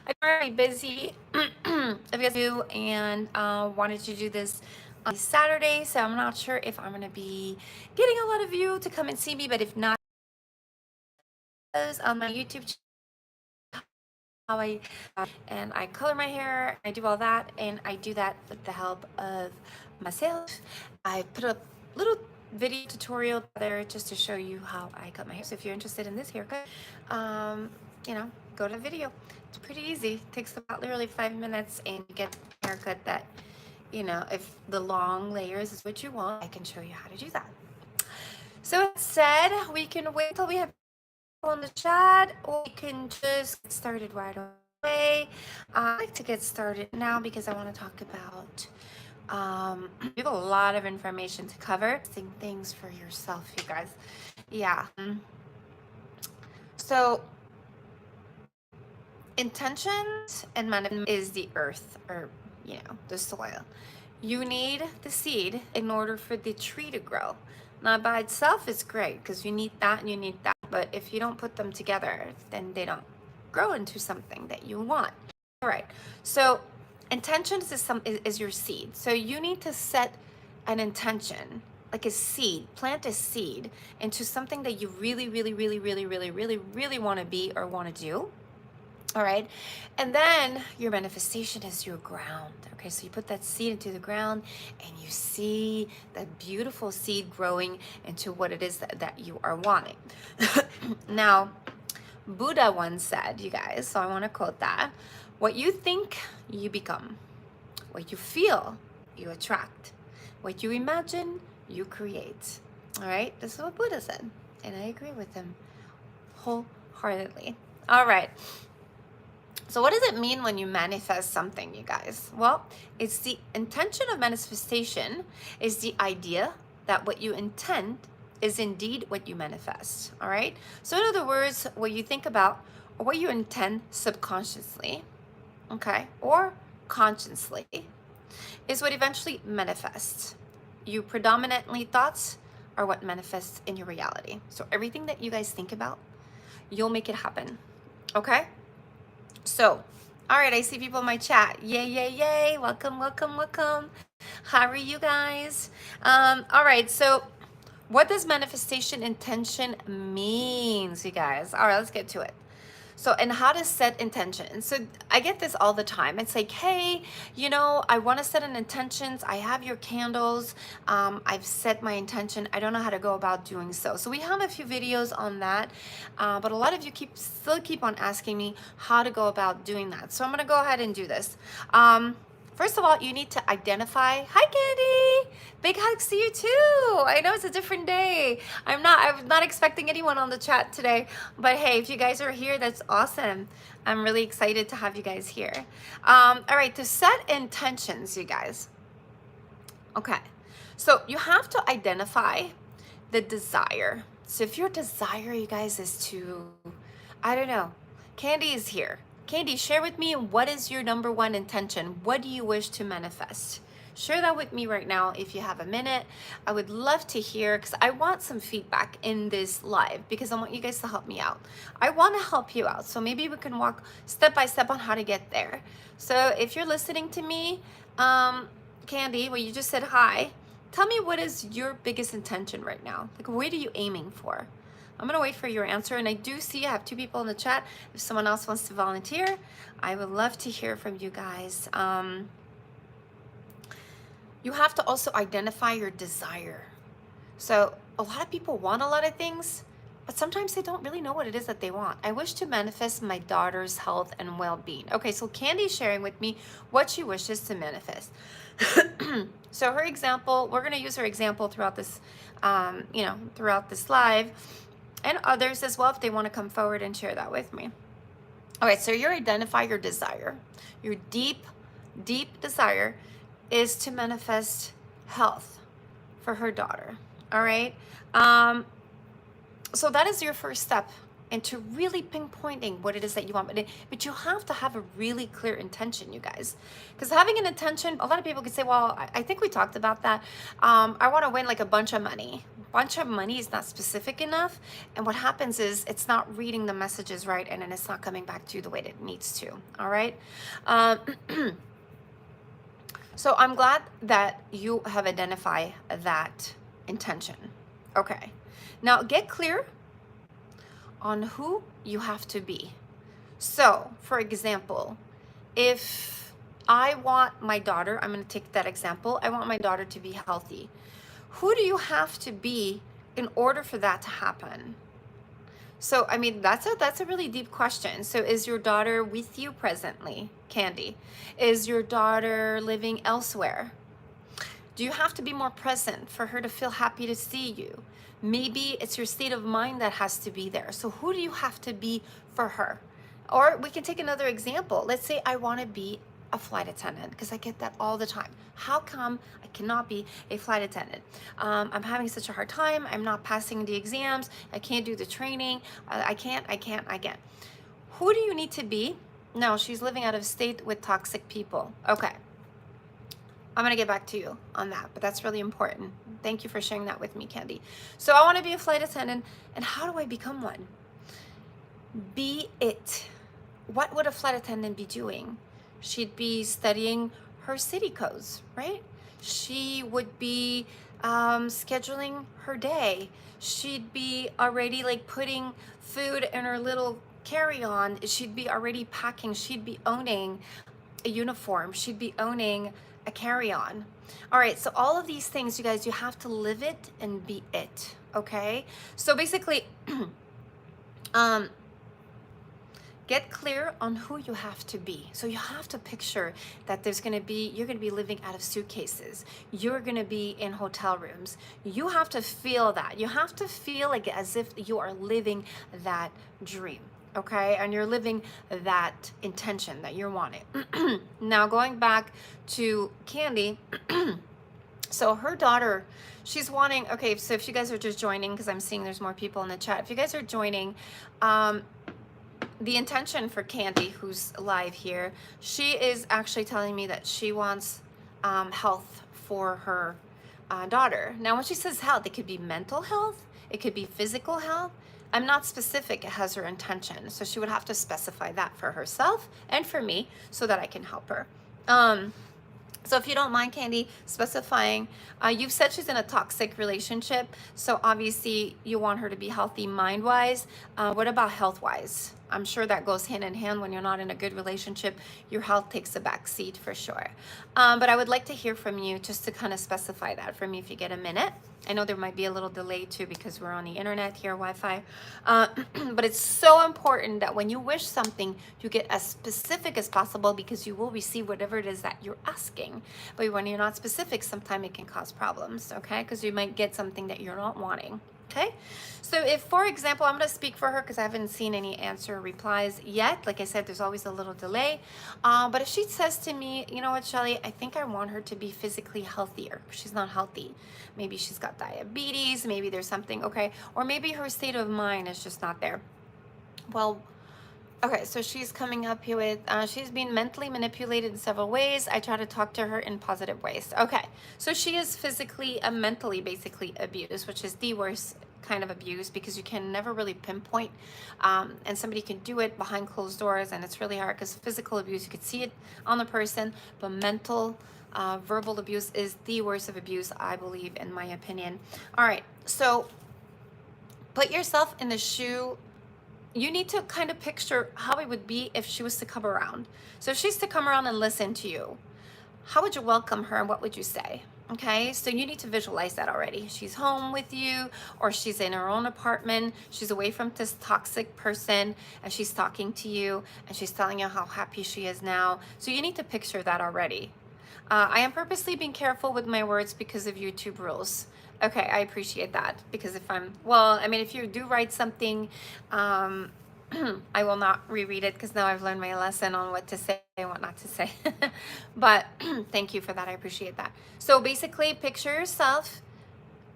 I'm very busy because you and wanted to do this on Saturday, so I'm not sure if I'm gonna be getting a lot of you to come and see me, but if not, on my YouTube channel, how and I color my hair, I do all that, and I do that with the help of myself. I put a little video tutorial there just to show you how I cut my hair. So if you're interested in this haircut, go to the video. It's pretty easy. It takes about literally 5 minutes, and you get a haircut that, if the long layers is what you want, I can show you how to do that. So that said, we can wait till we have people in the chat, or we can just get started right away. I like to get started now because I want to talk about we have a lot of information to cover. Things for yourself, you guys. Yeah. So intentions and manifestation is the earth, or the soil. You need the seed in order for the tree to grow. Now by itself is great because you need that and you need that, but if you don't put them together, then they don't grow into something that you want. All right, so intentions is your seed. So you need to set an intention, like a seed, plant a seed into something that you really, really, really, really, really, really, really want to be or want to do. All right, and then your manifestation is your ground. Okay, so you put that seed into the ground and you see that beautiful seed growing into what it is that you are wanting. Now, Buddha once said, you guys, so I want to quote that: what you think, you become. What you feel, you attract. What you imagine, you create. All right, this is what Buddha said, and I agree with him wholeheartedly. All right. So what does it mean when you manifest something, you guys? Well, it's the intention of manifestation is the idea that what you intend is indeed what you manifest, all right? So in other words, what you think about or what you intend subconsciously, okay, or consciously, is what eventually manifests. You predominantly thoughts are what manifests in your reality. So everything that you guys think about, you'll make it happen, okay? So, all right, I see people in my chat. Yay, yay, yay. Welcome, welcome, welcome. How are you guys? All right, so what does manifestation intention means, you guys? All right, let's get to it. So, and how to set intentions. So I get this all the time. It's like, hey, I want to set an intentions. I have your candles. I've set my intention. I don't know how to go about doing so. So we have a few videos on that. But a lot of you still keep on asking me how to go about doing that. So I'm going to go ahead and do this. First of all, you need to identify. Hi, Candy. Big hugs to you too. I know it's a different day. I'm not expecting anyone on the chat today, but hey, if you guys are here, that's awesome. I'm really excited to have you guys here. All right, to set intentions, you guys. Okay, so you have to identify the desire. So if your desire, you guys, is to, I don't know, Candy is here. Candy, share with me, what is your number one intention? What do you wish to manifest? Share that with me right now if you have a minute. I would love to hear, because I want some feedback in this live, because I want you guys to help me out. I want to help you out, so maybe we can walk step by step on how to get there. So if you're listening to me, Candy, well, you just said hi. Tell me, what is your biggest intention right now? Like, what are you aiming for? I'm gonna wait for your answer, and I do see I have 2 people in the chat. If someone else wants to volunteer, I would love to hear from you guys. You have to also identify your desire. So a lot of people want a lot of things, but sometimes they don't really know what it is that they want. I wish to manifest my daughter's health and well-being. Okay, so Candy's sharing with me what she wishes to manifest. So her example, we're gonna use her example throughout this, throughout this live, and others as well if they want to come forward and share that with me. All right, so you identify your desire. Your deep, deep desire is to manifest health for her daughter. All right, so that is your first step into really pinpointing what it is that you want. But you have to have a really clear intention, you guys, because having an intention, a lot of people could say, well, I think we talked about that. I want to win like a bunch of money. bunch of money is not specific enough, and what happens is it's not reading the messages right, and then it's not coming back to you the way that it needs to. All right. So I'm glad that you have identified that intention. Okay. Now get clear on who you have to be. So, for example, if I want my daughter, I'm going to take that example. I want my daughter to be healthy. Who do you have to be in order for that to happen? So, I mean, that's a really deep question. So, is your daughter with you presently, Candy? Is your daughter living elsewhere? Do you have to be more present for her to feel happy to see you? Maybe it's your state of mind that has to be there. So who do you have to be for her? Or we can take another example. Let's say I want to be a flight attendant, because I get that all the time. How come I cannot be a flight attendant? I'm having such a hard time. I'm not passing the exams. I can't do the training. I can't. Who do you need to be? No, she's living out of state with toxic people. Okay. I'm going to get back to you on that, but that's really important. Thank you for sharing that with me, Candy. So I want to be a flight attendant, and how do I become one? Be it. What would a flight attendant be doing? She'd be studying her city codes, right? She would be scheduling her day. She'd be already like putting food in her little carry-on. She'd be already packing. She'd be owning a uniform. She'd be owning a carry-on. All right, so all of these things, you guys, you have to live it and be it, okay? So basically, get clear on who you have to be. So you have to picture that you're gonna be living out of suitcases. You're gonna be in hotel rooms. You have to feel that. You have to feel like as if you are living that dream. Okay, and you're living that intention that you're wanting. Now going back to Candy, so her daughter, she's wanting, okay, so if you guys are just joining, because I'm seeing there's more people in the chat, if you guys are joining, the intention for Candy, who's live here, she is actually telling me that she wants health for her daughter. Now when she says health, it could be mental health, it could be physical health. I'm not specific as her intention, so she would have to specify that for herself and for me so that I can help her. So if you don't mind, Candy, specifying, you've said she's in a toxic relationship, so obviously you want her to be healthy mind-wise. What about health-wise? I'm sure that goes hand in hand. When you're not in a good relationship, your health takes a back seat for sure. But I would like to hear from you just to kind of specify that for me if you get a minute. I know there might be a little delay too because we're on the internet here, Wi-Fi. But it's so important that when you wish something, you get as specific as possible because you will receive whatever it is that you're asking. But when you're not specific, sometimes it can cause problems, okay? Because you might get something that you're not wanting. Okay, so if, for example, I'm going to speak for her because I haven't seen any answer replies yet. Like I said, there's always a little delay. But if she says to me, you know what, Shelly, I think I want her to be physically healthier. She's not healthy. Maybe she's got diabetes. Maybe there's something, okay? Or maybe her state of mind is just not there. Well, okay, so she's coming up here with, she's being mentally manipulated in several ways. I try to talk to her in positive ways. Okay, so she is physically and mentally basically abused, which is the worst kind of abuse because you can never really pinpoint, and somebody can do it behind closed doors, and it's really hard because physical abuse, you could see it on the person, but mental, verbal abuse is the worst of abuse, I believe, in my opinion. All right, so put yourself in the shoe. You need to kind of picture how it would be if she was to come around. So if she's to come around and listen to you, how would you welcome her and what would you say? Okay, so you need to visualize that already. She's home with you, or she's in her own apartment. She's away from this toxic person and she's talking to you and she's telling you how happy she is now. So you need to picture that already. I am purposely being careful with my words because of YouTube rules. Okay, I appreciate that because if you do write something, I will not reread it because now I've learned my lesson on what to say and what not to say. But thank you for that. I appreciate that. So basically, picture yourself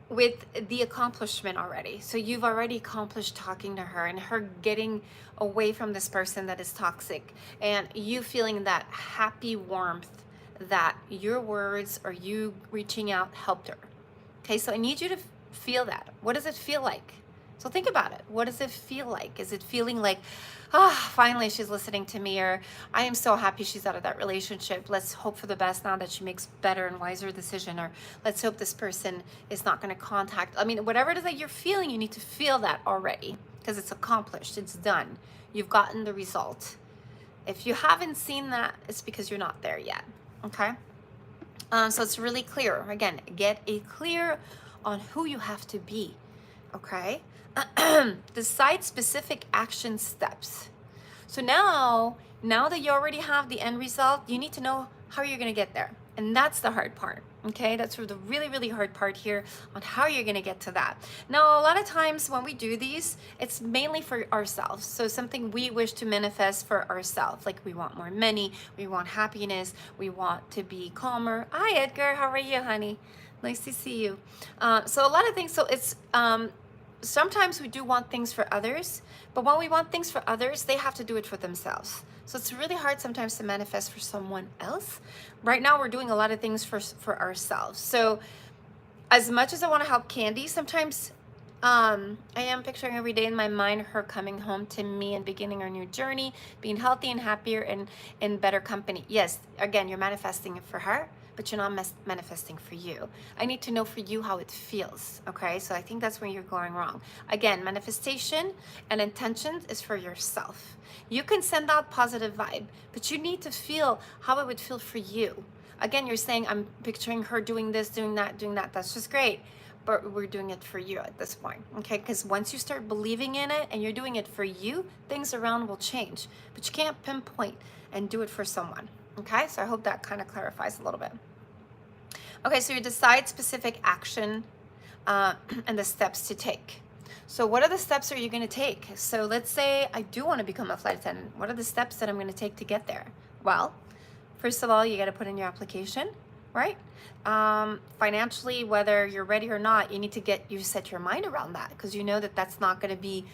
with the accomplishment already. So you've already accomplished talking to her and her getting away from this person that is toxic and you feeling that happy warmth that your words or you reaching out helped her. Okay, so I need you to Feel that. What does it feel like? So think about it. What does it feel like? Is it feeling like, ah, finally she's listening to me, or I am so happy she's out of that relationship. Let's hope for the best now that she makes better and wiser decision, or let's hope this person is not going to contact. I mean, whatever it is that you're feeling, you need to feel that already, because it's accomplished. It's done. You've gotten the result. If you haven't seen that, it's because you're not there yet. Okay? So it's really clear. Again, get a clear on who you have to be. Okay? Decide specific action steps. So now that you already have the end result, you need to know how you're going to get there. And that's the hard part. Okay, that's the really, really hard part here on how you're going to get to that. Now, a lot of times when we do these, it's mainly for ourselves. So something we wish to manifest for ourselves, like we want more money, we want happiness, we want to be calmer. Hi, Edgar. How are you, honey? Nice to see you. So a lot of things. So it's sometimes we do want things for others, but when we want things for others, they have to do it for themselves. So it's really hard sometimes to manifest for someone else. Right now, we're doing a lot of things for ourselves. So as much as I want to help Candy, sometimes I am picturing every day in my mind her coming home to me and beginning our new journey, being healthy and happier and in better company. Yes, again, you're manifesting it for her, but you're not manifesting for you. I need to know for you how it feels, okay? So I think that's where you're going wrong. Again, manifestation and intention is for yourself. You can send out positive vibe, but you need to feel how it would feel for you. Again, you're saying, I'm picturing her doing this, doing that, doing that. That's just great, but we're doing it for you at this point, okay? Because once you start believing in it and you're doing it for you, things around will change, but you can't pinpoint and do it for someone. Okay, so I hope that kind of clarifies a little bit. Okay, so you decide specific action and the steps to take. So what are the steps are you going to take? So let's say I do want to become a flight attendant. What are the steps that I'm going to take to get there? Well, first of all, you got to put in your application, right? Financially, whether you're ready or not, you need to set your mind around that, because you know that that's not going to be,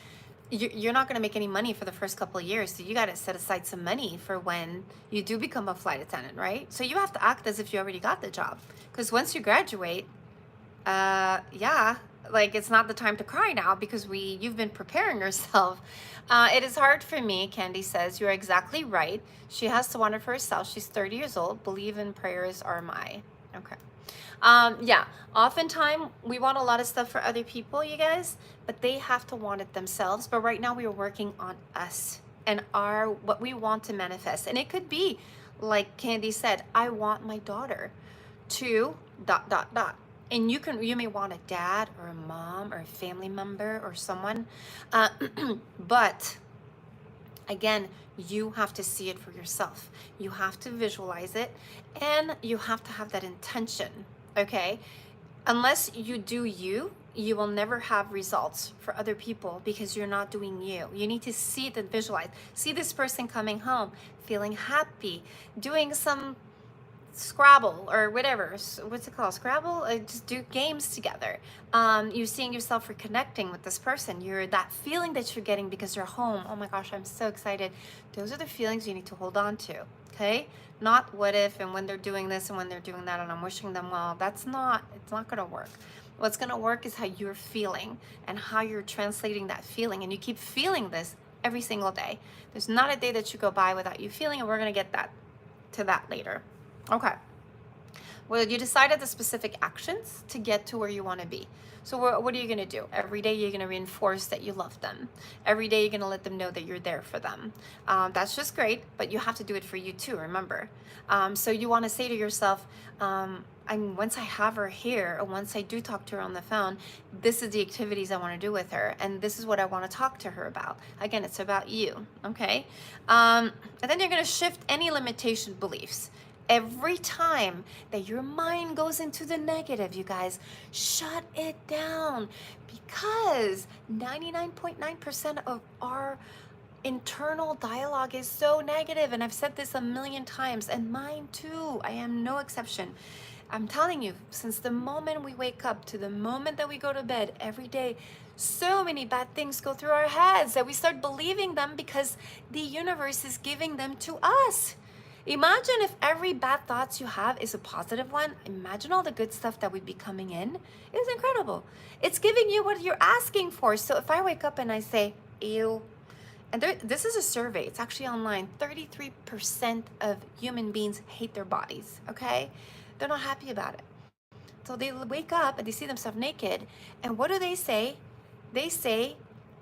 you're not going to make any money for the first couple of years. So you got to set aside some money for when you do become a flight attendant, right? So you have to act as if you already got the job, because once you graduate, like it's not the time to cry now, because you've been preparing yourself. It is hard for me, Candy says. You're exactly right. She has to want it for herself. She's 30 years old. Believe in prayers are my. Okay. Yeah, oftentimes we want a lot of stuff for other people, you guys, but they have to want it themselves. But right now we are working on us and what we want to manifest. And it could be, like Candy said, I want my daughter to ... And you may want a dad or a mom or a family member or someone, but again, you have to see it for yourself. You have to visualize it, and you have to have that intention, okay? Unless you do you will never have results for other people, because you're not doing you. You need to see it and visualize. See this person coming home, feeling happy, doing some Scrabble or whatever. What's it called? Scrabble? Just do games together. You're seeing yourself reconnecting with this person. That feeling that you're getting because you're home. Oh my gosh, I'm so excited. Those are the feelings you need to hold on to, okay? Not what if and when they're doing this and when they're doing that and I'm wishing them well. It's not going to work. What's going to work is how you're feeling and how you're translating that feeling. And you keep feeling this every single day. There's not a day that you go by without you feeling, and we're going to get to that later. Okay. Well, you decided the specific actions to get to where you want to be. So what are you going to do? Every day you're going to reinforce that you love them. Every day you're going to let them know that you're there for them. That's just great, but you have to do it for you too, remember. So you want to say to yourself, once I have her here, or once I do talk to her on the phone, this is the activities I want to do with her, and this is what I want to talk to her about. Again, it's about you, okay? And then you're going to shift any limitation beliefs. Every time that your mind goes into the negative, you guys, shut it down, because 99.9% of our internal dialogue is so negative. And I've said this a million times, and mine too. I am no exception. I'm telling you, since the moment we wake up to the moment that we go to bed every day, so many bad things go through our heads that we start believing them because the universe is giving them to us. Imagine if every bad thoughts you have is a positive one. Imagine all the good stuff that would be coming in. It's incredible. It's giving you what you're asking for. So if I wake up and I say, ew, and this is a survey, it's actually online, 33% of human beings hate their bodies, okay? They're not happy about it. So they wake up and they see themselves naked, and what do they say? They say,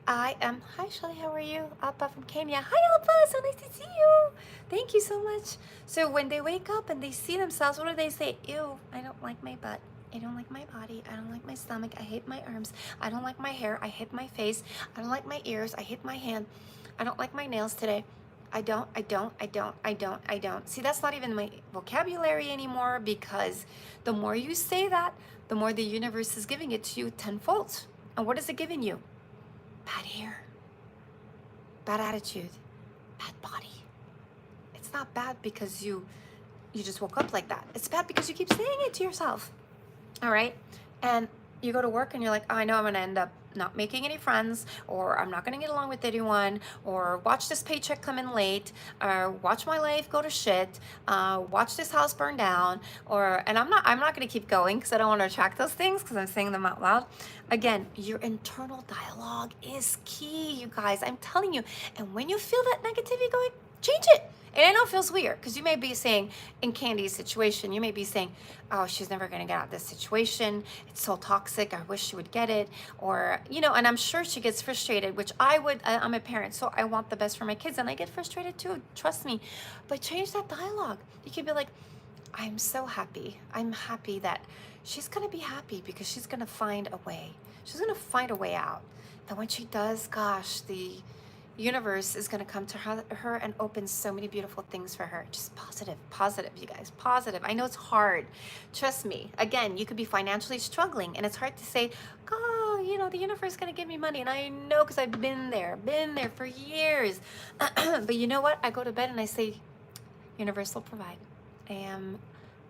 I am, hi Shelly, how are you? Alpa from Kenya. Hi Alpa, so nice to see you. Thank you so much. So when they wake up and they see themselves, what do they say? Ew, I don't like my butt. I don't like my body. I don't like my stomach. I hate my arms. I don't like my hair. I hate my face. I don't like my ears. I hate my hand. I don't like my nails today. I don't. See, that's not even my vocabulary anymore, because the more you say that, the more the universe is giving it to you tenfold. And what is it giving you? Bad hair, bad attitude, bad body. It's not bad because you just woke up like that. It's bad because you keep saying it to yourself. All right? And you go to work and you're like, oh, I know I'm gonna end up not making any friends, or I'm not gonna get along with anyone, or watch this paycheck come in late, or watch my life go to shit, watch this house burn down, and I'm not gonna keep going because I don't want to attract those things because I'm saying them out loud. Again, your internal dialogue is key, you guys. I'm telling you. And when you feel that negativity going, change it. And I know it feels weird because you may be saying, in Candy's situation, you may be saying, oh, she's never going to get out of this situation. It's so toxic. I wish she would get it. Or, and I'm sure she gets frustrated, which I'm a parent, so I want the best for my kids. And I get frustrated too, trust me. But change that dialogue. You can be like, I'm so happy. I'm happy that she's going to be happy because she's going to find a way. She's going to find a way out. And when she does, gosh, the universe is going to come to her and open so many beautiful things for her. Just positive, you guys, positive. I know it's hard. Trust me. Again, you could be financially struggling and it's hard to say, oh, the universe is going to give me money. And I know because I've been there for years. But you know what? I go to bed and I say, universe will provide. I am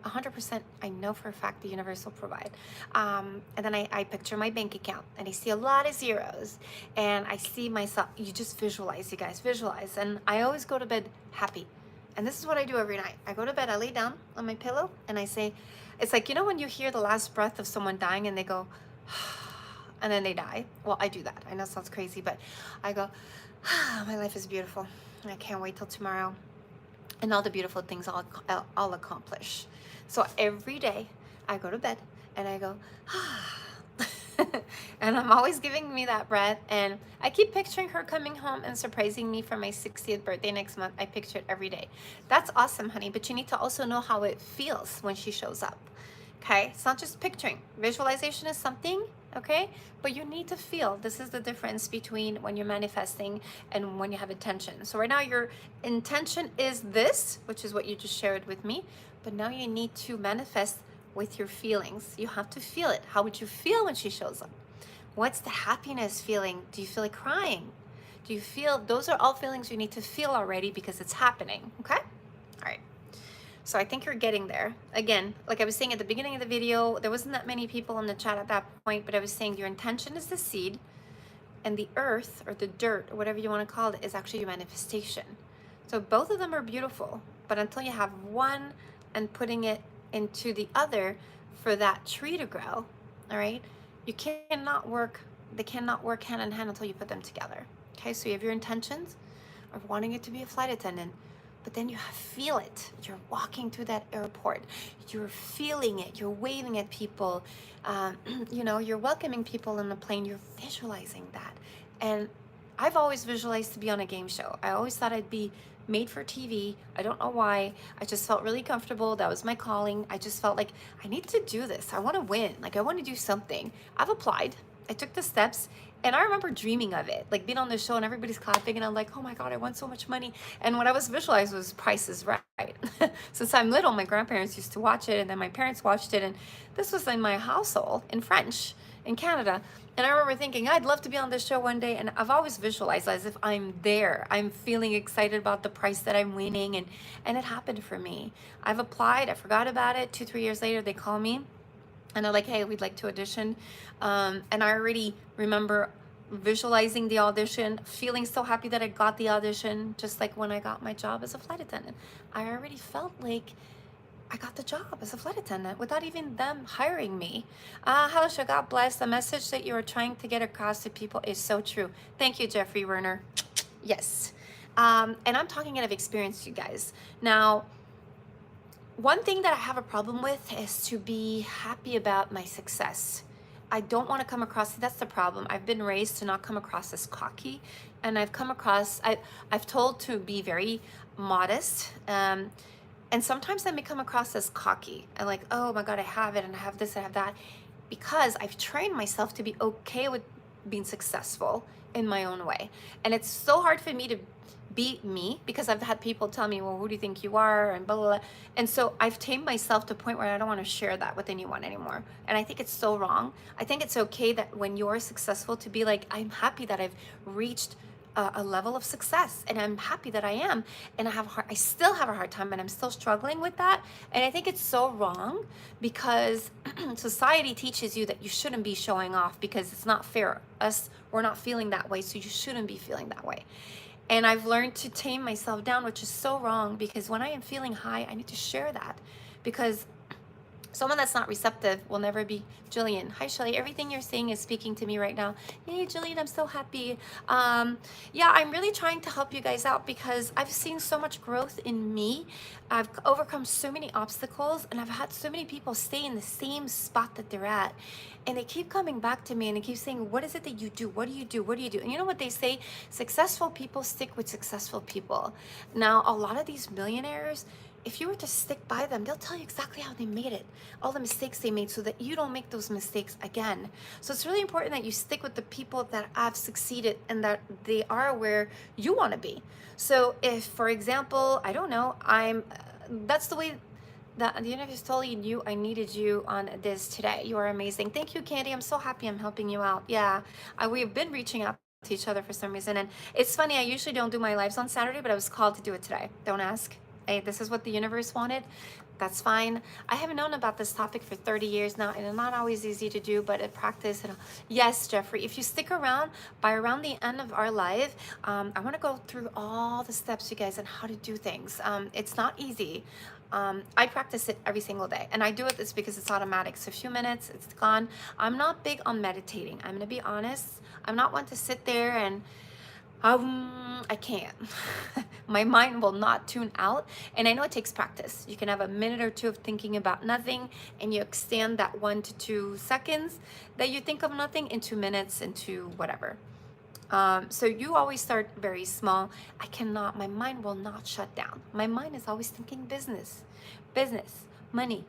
100%, I know for a fact the universe will provide. And then I picture my bank account and I see a lot of zeros and I see myself. You just visualize, you guys, visualize. And I always go to bed happy. And this is what I do every night. I go to bed, I lay down on my pillow and I say, it's like, when you hear the last breath of someone dying and they go, and then they die. Well, I do that. I know it sounds crazy, but I go, my life is beautiful. And I can't wait till tomorrow. And all the beautiful things I'll accomplish. So every day I go to bed and I go, and I'm always giving me that breath. And I keep picturing her coming home and surprising me for my 60th birthday next month. I picture it every day. That's awesome, honey. But you need to also know how it feels when she shows up. Okay? It's not just picturing. Visualization is something, okay? But you need to feel. This is the difference between when you're manifesting and when you have intention. So right now your intention is this, which is what you just shared with me. But now you need to manifest with your feelings. You have to feel it. How would you feel when she shows up? What's the happiness feeling? Do you feel like crying? Do you feel, those are all feelings you need to feel already because it's happening, okay? All right. So I think you're getting there. Again, like I was saying at the beginning of the video, there wasn't that many people in the chat at that point, but I was saying your intention is the seed and the earth or the dirt or whatever you want to call it is actually your manifestation. So both of them are beautiful, but until you have one and putting it into the other for that tree to grow, all right, they cannot work hand in hand until you put them together. Okay, so you have your intentions of wanting it to be a flight attendant, but then you feel it. You're walking through that airport. You're feeling it. You're waving at people. You're welcoming people on the plane. You're visualizing that. And I've always visualized to be on a game show. I always thought I'd be made for TV. I don't know why. I just felt really comfortable. That was my calling. I just felt like I need to do this. I want to win. Like I want to do something. I've applied. I took the steps. And I remember dreaming of it, like being on the show and everybody's clapping and I'm like, oh my God, I won so much money. And what I was visualizing was Price is Right. Since I'm little, my grandparents used to watch it and then my parents watched it. And this was in my household in French in Canada. And I remember thinking, I'd love to be on this show one day. And I've always visualized as if I'm there. I'm feeling excited about the prize that I'm winning. And it happened for me. I've applied. I forgot about it. 2-3 years later, they call me. And they're like, hey, we'd like to audition. And I already remember visualizing the audition, feeling so happy that I got the audition, just like when I got my job as a flight attendant. I already felt like I got the job as a flight attendant without even them hiring me. Hello, God bless. The message that you are trying to get across to people is so true. Thank you, Jeffrey Werner. Yes. And I'm talking out of experience, you guys. Now, one thing that I have a problem with is to be happy about my success. I don't want to come across, that's the problem. I've been raised to not come across as cocky, and I've told to be very modest. And sometimes I may come across as cocky and like, oh my God, I have it and I have this, I have that, because I've trained myself to be okay with being successful in my own way. And it's so hard for me to be me because I've had people tell me, well, who do you think you are? And blah, blah, blah. And so I've tamed myself to a point where I don't want to share that with anyone anymore. And I think it's so wrong. I think it's okay that when you're successful to be like, I'm happy that I've reached a level of success, and I'm happy that I am, and I still have a hard time, and I'm still struggling with that. And I think it's so wrong because society teaches you that you shouldn't be showing off because it's not fair. We're not feeling that way, so you shouldn't be feeling that way. And I've learned to tame myself down, which is so wrong, because when I am feeling high, I need to share that, because someone that's not receptive will never be. Jillian, hi Shelly, everything you're saying is speaking to me right now. Hey Jillian, I'm so happy. Yeah, I'm really trying to help you guys out because I've seen so much growth in me. I've overcome so many obstacles, and I've had so many people stay in the same spot that they're at. And they keep coming back to me and they keep saying, what is it that you do? What do you do? What do you do? And you know what they say? Successful people stick with successful people. Now, a lot of these millionaires, if you were to stick by them, they'll tell you exactly how they made it, all the mistakes they made, so that you don't make those mistakes again. So it's really important that you stick with the people that have succeeded and that they are where you want to be. So if, for example, I don't know, that's the way that the universe totally knew I needed you on this today. You are amazing. Thank you, Candy. I'm so happy I'm helping you out. Yeah, we've been reaching out to each other for some reason. And it's funny, I usually don't do my lives on Saturday, but I was called to do it today. Don't ask. Hey, this is what the universe wanted. That's fine. I haven't known about this topic for 30 years now, and it's not always easy to do, but at practice, yes, Jeffrey, if you stick around, by around the end of our live, I want to go through all the steps, you guys, on how to do things. It's not easy. I practice it every single day, and I do it, it's because it's automatic. So a few minutes, it's gone. I'm not big on meditating. I'm going to be honest. I'm not one to sit there and I can't. My mind will not tune out. And I know it takes practice. You can have a minute or two of thinking about nothing, and you extend that 1 to 2 seconds that you think of nothing into minutes, into whatever. So you always start very small. My mind will not shut down. My mind is always thinking business, money,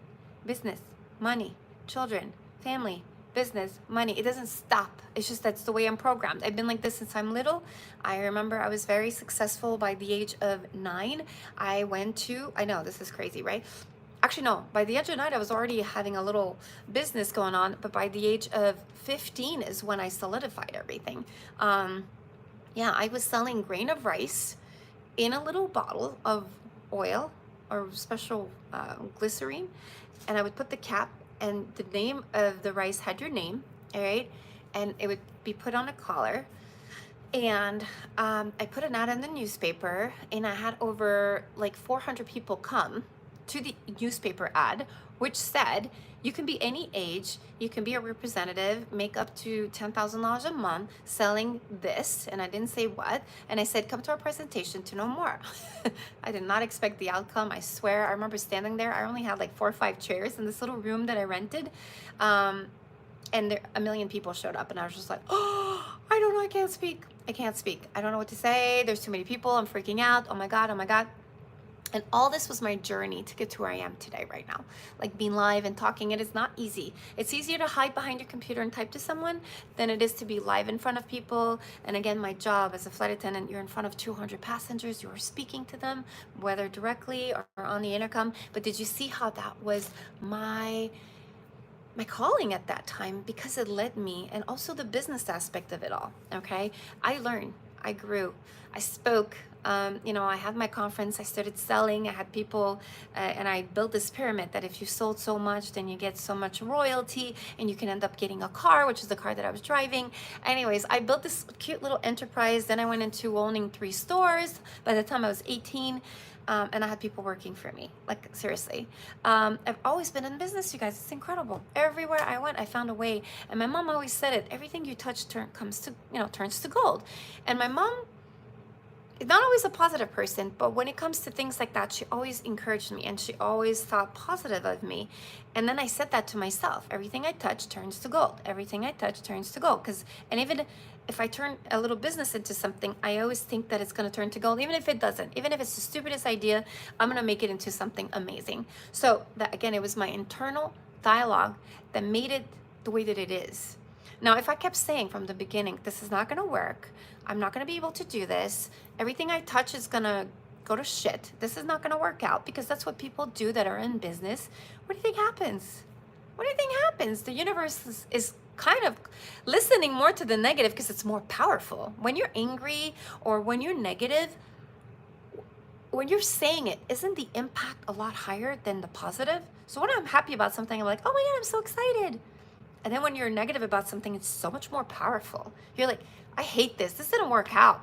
business, money, children, family, business, money. It doesn't stop. It's just that's the way I'm programmed. I've been like this since I'm little. I remember I was very successful by the age of 9. I know this is crazy, right? Actually, no, by the age of 9, I was already having a little business going on, but by the age of 15 is when I solidified everything. Yeah, I was selling grain of rice in a little bottle of oil or special glycerine, and I would put the cap, and the name of the rice had your name, all right? And it would be put on a collar. And I put an ad in the newspaper, and I had over like 400 people come to the newspaper ad, which said, you can be any age, you can be a representative, make up to $10,000 a month selling this, and I didn't say what, and I said, come to our presentation to know more. I did not expect the outcome, I swear. I remember standing there, I only had like 4 or 5 chairs in this little room that I rented, and a million people showed up, and I was just like, oh, I don't know, I can't speak, I don't know what to say, there's too many people, I'm freaking out, oh my God. And all this was my journey to get to where I am today, right now. Like being live and talking, it is not easy. It's easier to hide behind your computer and type to someone than it is to be live in front of people. And again, my job as a flight attendant, you're in front of 200 passengers, you're speaking to them, whether directly or on the intercom. But did you see how that was my calling at that time? Because it led me, and also the business aspect of it all, okay? I learned, I grew, I spoke You know, I had my conference, I started selling, I had people, and I built this pyramid that if you sold so much, then you get so much royalty, and you can end up getting a car, which is the car that I was driving. Anyways, I built this cute little enterprise. Then I went into owning 3 stores by the time I was 18. And I had people working for me, like seriously. I've always been in business, you guys. It's incredible. Everywhere I went, I found a way. And my mom always said it: everything you touch turns to gold. And my mom is not always a positive person, but when it comes to things like that, she always encouraged me, and she always thought positive of me. And then I said that to myself: everything I touch turns to gold. Everything I touch turns to gold. And even if I turn a little business into something, I always think that it's going to turn to gold, even if it doesn't. Even if it's the stupidest idea, I'm going to make it into something amazing. So that, again, it was my internal dialogue that made it the way that it is. Now, if I kept saying from the beginning, this is not going to work, I'm not going to be able to do this, everything I touch is going to go to shit, this is not going to work out, because that's what people do that are in business, what do you think happens? What do you think happens? The universe is kind of listening more to the negative because it's more powerful. When you're angry or when you're negative, when you're saying it, isn't the impact a lot higher than the positive? So when I'm happy about something, I'm like, oh my God, I'm so excited. And then when you're negative about something, it's so much more powerful. You're like, I hate this. This didn't work out.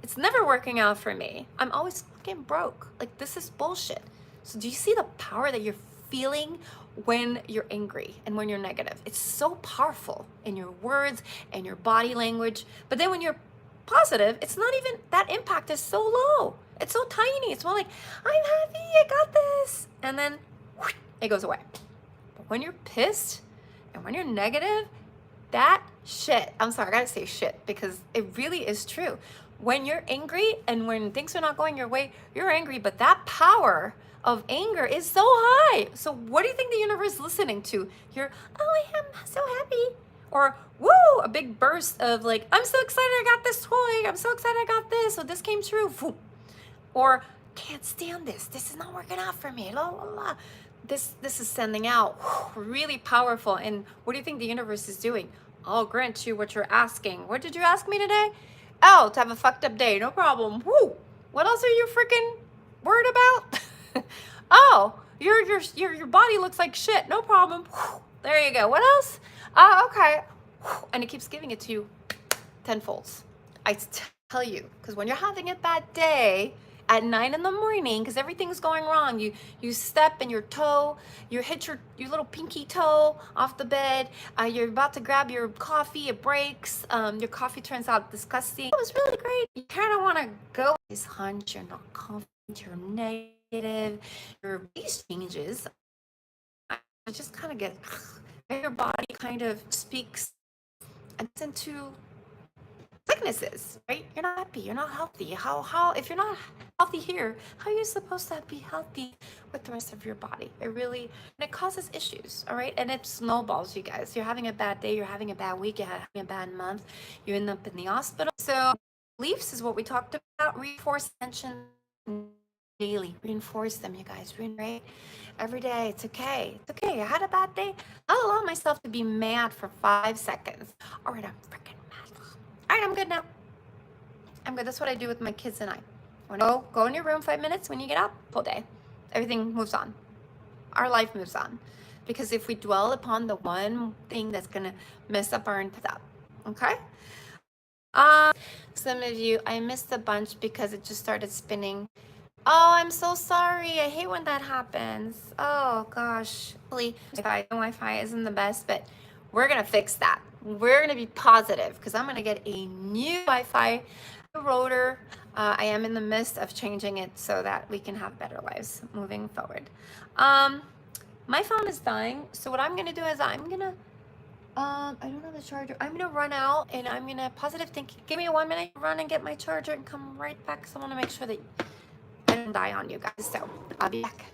It's never working out for me. I'm always fucking broke. Like, this is bullshit. So do you see the power that you're feeling when you're angry and when you're negative? It's so powerful in your words and your body language. But then when you're positive, it's not even, that impact is so low. It's so tiny. It's more like, I'm happy, I got this. And then whoosh, it goes away. But when you're pissed and when you're negative, that shit, I'm sorry, I gotta say shit because it really is true. When you're angry and when things are not going your way, you're angry, but that power of anger is so high. So what do you think the universe is listening to? You're, oh, I am so happy. Or, woo, a big burst of like, I'm so excited I got this toy. I'm so excited I got this. So this came true. Or, can't stand this. This is not working out for me. La, la, la. This is sending out really powerful. And what do you think the universe is doing? I'll grant you what you're asking. What did you ask me today? Oh, to have a fucked up day. No problem. Woo. What else are you freaking worried about? Oh, your body looks like shit. No problem. There you go. What else? Okay. And it keeps giving it to you tenfolds. I tell you, because when you're having a bad day at 9 in the morning, because everything's going wrong, you step and your toe, you hit your little pinky toe off the bed, you're about to grab your coffee, it breaks, your coffee turns out disgusting. It was really great. You kind of want to go, this hunch, you're not confident, you're negative, your base changes. I just kind of get, your body kind of speaks into sicknesses, right? You're not happy, you're not healthy. How if you're not healthy here, how are you supposed to be healthy with the rest of your body? And it causes issues, all right? And it snowballs, you guys. You're having a bad day, you're having a bad week, you're having a bad month, you end up in the hospital. So beliefs is what we talked about. Reinforce attention daily. Reinforce them, you guys. Right? Every day. It's okay. It's okay. I had a bad day. I'll allow myself to be mad for 5 seconds. All right, I'm freaking mad. All right, I'm good now. I'm good. That's what I do with my kids and I. When I go in your room 5 minutes, when you get up, whole day. Everything moves on. Our life moves on. Because if we dwell upon the one thing that's going to mess up our entire, okay? Some of you, I missed a bunch because it just started spinning. Oh, I'm so sorry. I hate when that happens. Oh, gosh. Wi-Fi isn't the best, but we're going to fix that. We're going to be positive because I'm going to get a new Wi-Fi router. I am in the midst of changing it so that we can have better lives moving forward. My phone is dying, so what I'm going to do is I'm going to I don't have the charger. I'm gonna run out and I'm gonna positive think. Give me 1 minute, run and get my charger and come right back. So I want to make sure that I don't die on you guys. So I'll be back.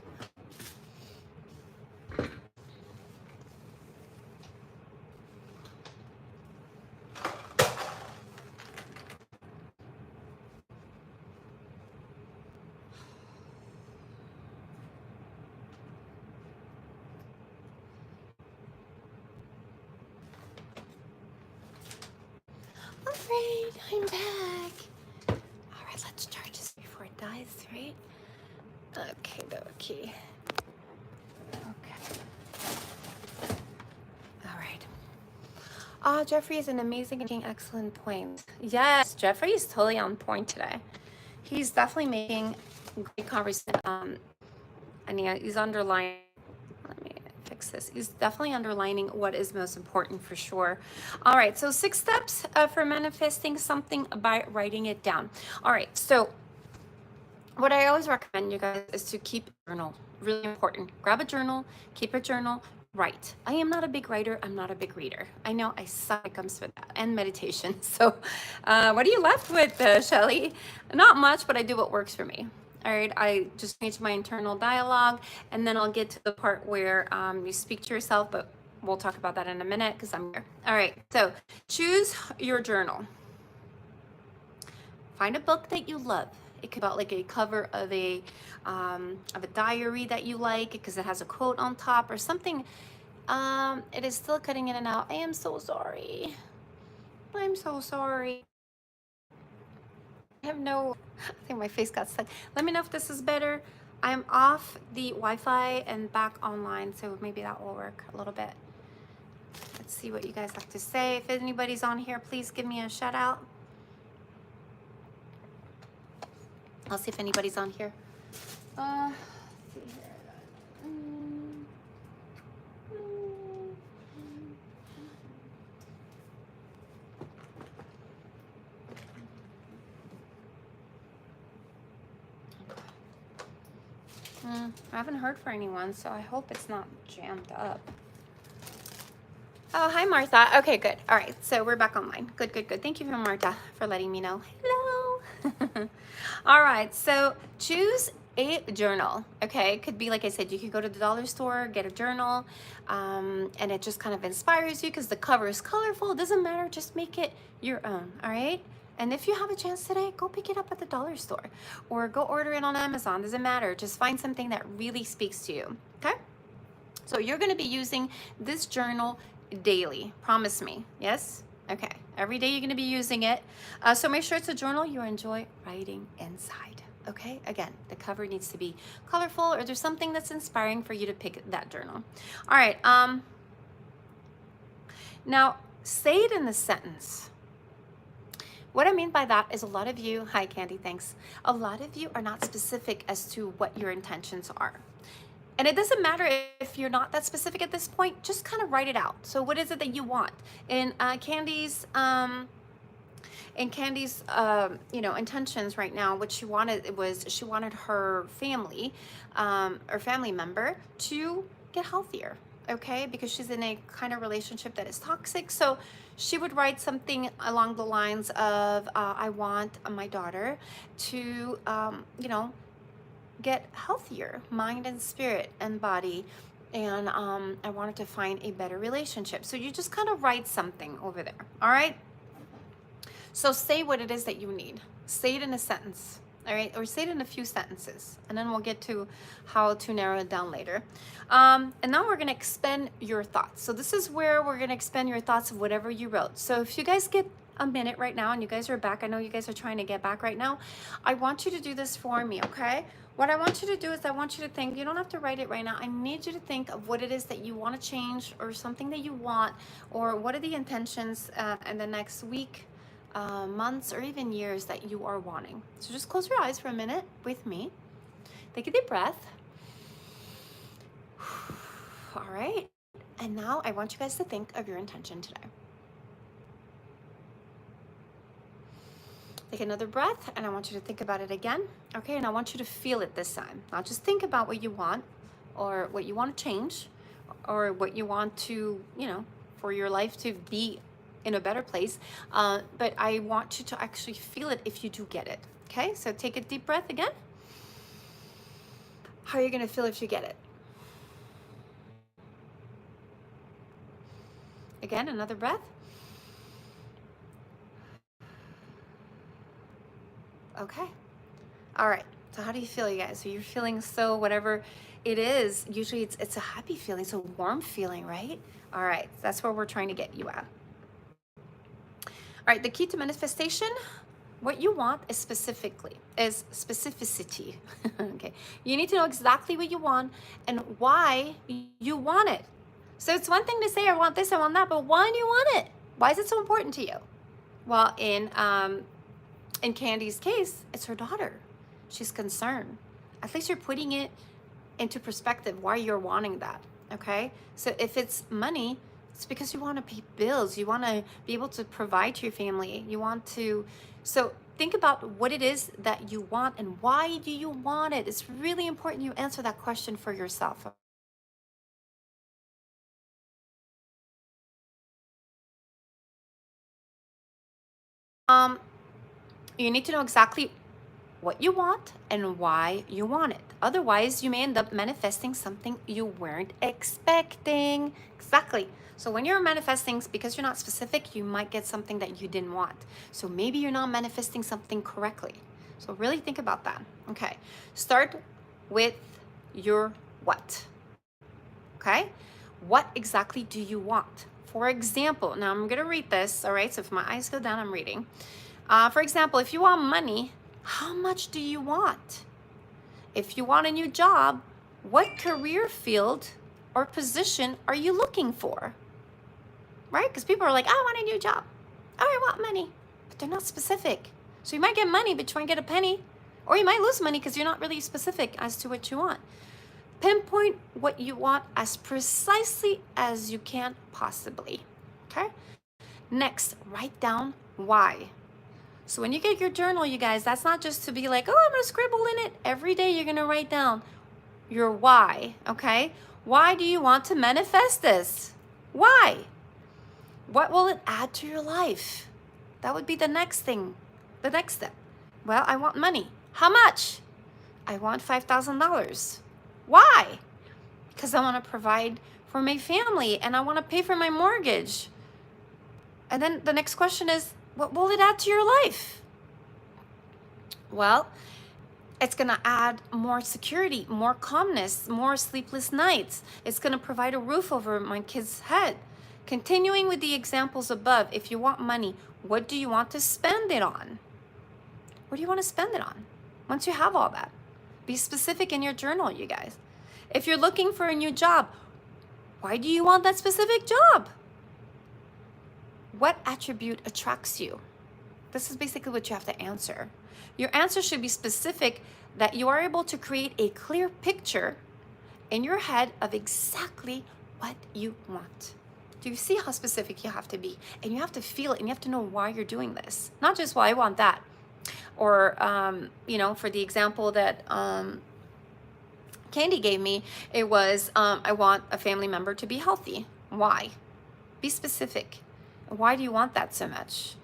All right, I'm back. All right, let's charge this before. guys, right? Okay, okay. Okay. All right. Jeffrey is an amazing, excellent point. Yes, Jeffrey is totally on point today. He's definitely making great conversation. And yeah, he's underlining. Let me fix this. He's definitely underlining what is most important for sure. All right, so 6 steps for manifesting something by writing it down. All right, so what I always recommend you guys is to keep a journal. Really important. Grab a journal, keep a journal, write. I am not a big writer. I'm not a big reader. I know I suck when it comes to that, and meditation. So what are you left with, Shelly? Not much, but I do what works for me. All right, I just change my internal dialogue, and then I'll get to the part where you speak to yourself, but we'll talk about that in a minute because I'm here. All right, so choose your journal. Find a book that you love. It could be about like a cover of a diary that you like because it has a quote on top or something. It is still cutting in and out. I am so sorry. I'm so sorry. I have no, I think my face got stuck. Let me know if this is better. I'm off the Wi-Fi and back online, so maybe that will work a little bit. Let's see what you guys have to say. If anybody's on here, please give me a shout out. I'll see if anybody's on here. Let's see here. I haven't heard from anyone, so I hope it's not jammed up. Oh, hi, Martha. Okay, good. All right, so we're back online. Good, good, good. Thank you, Martha, for letting me know. Hello. All right, so choose a journal. Okay, it could be, like I said, you could go to the dollar store, get a journal, and it just kind of inspires you because the cover is colorful. It doesn't matter. Just make it your own. All right. And if you have a chance today, go pick it up at the dollar store or go order it on Amazon. Doesn't matter. Just find something that really speaks to you. Okay. So you're going to be using this journal daily. Promise me. Yes? Okay. Every day you're going to be using it. So make sure it's a journal you enjoy writing inside. Okay. Again, the cover needs to be colorful or there's something that's inspiring for you to pick that journal. All right. Now say it in a sentence. What I mean by that is a lot of you, hi Candy, thanks. A lot of you are not specific as to what your intentions are. And it doesn't matter if you're not that specific at this point, just kind of write it out. So what is it that you want? In Candy's intentions right now, what she wanted was she wanted her family or family member to get healthier, okay? Because she's in a kind of relationship that is toxic. So she would write something along the lines of, I want my daughter to, get healthier, mind and spirit and body. And I wanted to find a better relationship. So you just kind of write something over there. All right. So say what it is that you need. Say it in a sentence. All right. Or say it in a few sentences. And then we'll get to how to narrow it down later. And now we're going to expend your thoughts. So this is where we're going to expend your thoughts of whatever you wrote. So if you guys get a minute right now and you guys are back, I know you guys are trying to get back right now. I want you to do this for me. Okay. What I want you to do is I want you to think, you don't have to write it right now. I need you to think of what it is that you want to change or something that you want, or what are the intentions in the next week, months, or even years that you are wanting. So just close your eyes for a minute with me. Take a deep breath. All right. And now I want you guys to think of your intention today. Take another breath, and I want you to think about it again. Okay, and I want you to feel it this time. Not just think about what you want or what you want to change or what you want to, for your life to be in a better place. But I want you to actually feel it if you do get it. Okay, so take a deep breath again. How are you going to feel if you get it? Again, another breath. Okay. All right. So how do you feel, you guys? So you're feeling so whatever it is, usually it's a happy feeling, it's a warm feeling, right? All right. That's where we're trying to get you at. All right. The key to manifestation, What you want is specificity. Okay, you need to know exactly what you want and why you want it. So it's one thing to say, I want this, I want that, but why do you want it? Why is it so important to you? Well, in Candy's case, it's her daughter. She's concerned. At least you're putting it into perspective why you're wanting that. Okay, so if it's money, it's because you want to pay bills. You want to be able to provide to your family. You want to, so think about what it is that you want and why do you want it. It's really important you answer that question for yourself. You need to know exactly what you want and why you want it. Otherwise, you may end up manifesting something you weren't expecting. Exactly. So when you're manifesting, because you're not specific, you might get something that you didn't want. So maybe you're not manifesting something correctly. So really think about that. Okay. Start with your what. Okay. What exactly do you want? For example, now I'm going to read this. All right. So if my eyes go down, I'm reading. For example, if you want money, how much do you want? If you want a new job, what career field or position are you looking for? Right? Because people are like, I want a new job. Oh, I want money. But they're not specific. So you might get money, but you won't get a penny. Or you might lose money because you're not really specific as to what you want. Pinpoint what you want as precisely as you can possibly. Okay? Next, write down why. So when you get your journal, you guys, that's not just to be like, oh, I'm going to scribble in it. Every day you're going to write down your why, okay? Why do you want to manifest this? Why? What will it add to your life? That would be the next thing, the next step. Well, I want money. How much? I want $5,000. Why? Because I want to provide for my family and I want to pay for my mortgage. And then the next question is, what will it add to your life? Well, it's going to add more security, more calmness, more sleepless nights. It's going to provide a roof over my kid's head. Continuing with the examples above, if you want money, what do you want to spend it on? What do you want to spend it on? Once you have all that, be specific in your journal, you guys. If you're looking for a new job, why do you want that specific job? What attribute attracts you? This is basically what you have to answer. Your answer should be specific, that you are able to create a clear picture in your head of exactly what you want. Do you see how specific you have to be? And you have to feel it and you have to know why you're doing this. Not just, well, I want that. Or, for the example that Candy gave me, it was, I want a family member to be healthy. Why? Be specific. Why do you want that so much?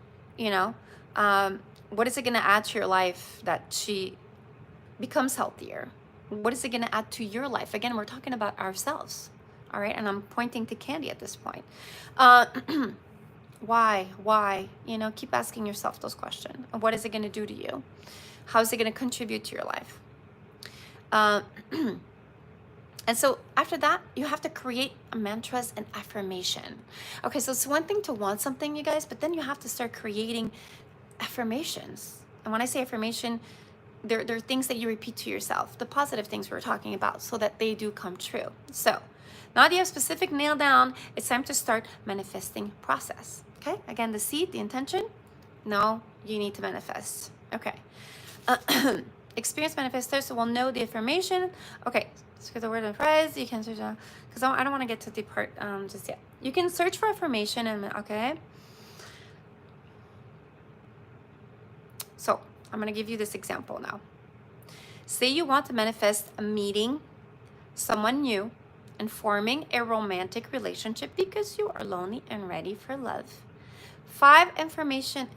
What is it going to add to your life that she becomes healthier? What is it going to add to your life? Again, we're talking about ourselves. All right. And I'm pointing to Candy at this point. Why? Keep asking yourself those questions. What is it going to do to you? How is it going to contribute to your life? And so after that, you have to create mantras and affirmation. Okay, so it's one thing to want something, you guys, but then you have to start creating affirmations. And when I say affirmation, they're things that you repeat to yourself, the positive things we're talking about, so that they do come true. So now that you have specific nailed down, it's time to start manifesting process. Okay, again, the seed, the intention. Now you need to manifest. Okay. Experienced manifestors will know the affirmation. Okay. For the word and phrase, you can search because I don't want to get to the part just yet. You can search for affirmation and okay. So I'm going to give you this example now. Say you want to manifest a meeting someone new and forming a romantic relationship because you are lonely and ready for love. 5 affirmation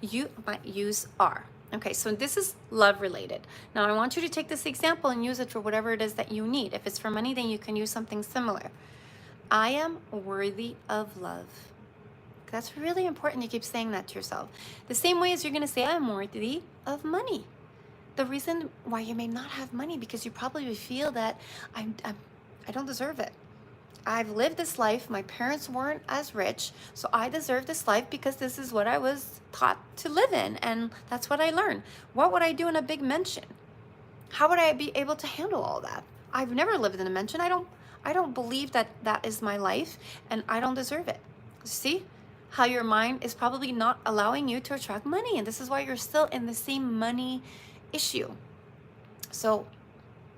you might use are. Okay, so this is love related. Now I want you to take this example and use it for whatever it is that you need. If it's for money, then you can use something similar. I am worthy of love. That's really important. You keep saying that to yourself. The same way as you're going to say, I'm worthy of money. The reason why you may not have money, because you probably feel that I don't deserve it. I've lived this life. My parents weren't as rich, so I deserve this life because this is what I was taught to live in, and that's what I learned. What would I do in a big mansion? How would I be able to handle all that? I've never lived in a mansion. I don't believe that that is my life, and I don't deserve it. See how your mind is probably not allowing you to attract money, and this is why you're still in the same money issue. So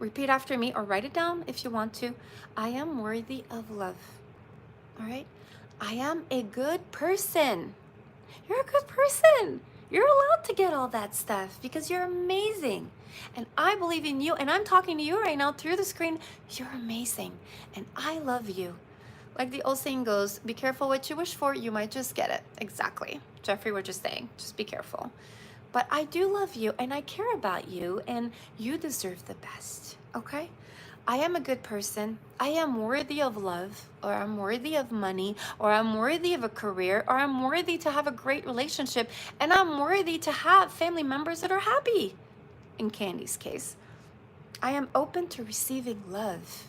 repeat after me, or write it down if you want to. I am worthy of love. All right? I am a good person. You're a good person. You're allowed to get all that stuff because you're amazing. And I believe in you, and I'm talking to you right now through the screen. You're amazing, and I love you. Like the old saying goes, be careful what you wish for, you might just get it. Exactly. Jeffrey, we're just saying, just be careful. But I do love you, and I care about you, and you deserve the best, okay? I am a good person. I am worthy of love, or I'm worthy of money, or I'm worthy of a career, or I'm worthy to have a great relationship, and I'm worthy to have family members that are happy. In Candy's case, I am open to receiving love.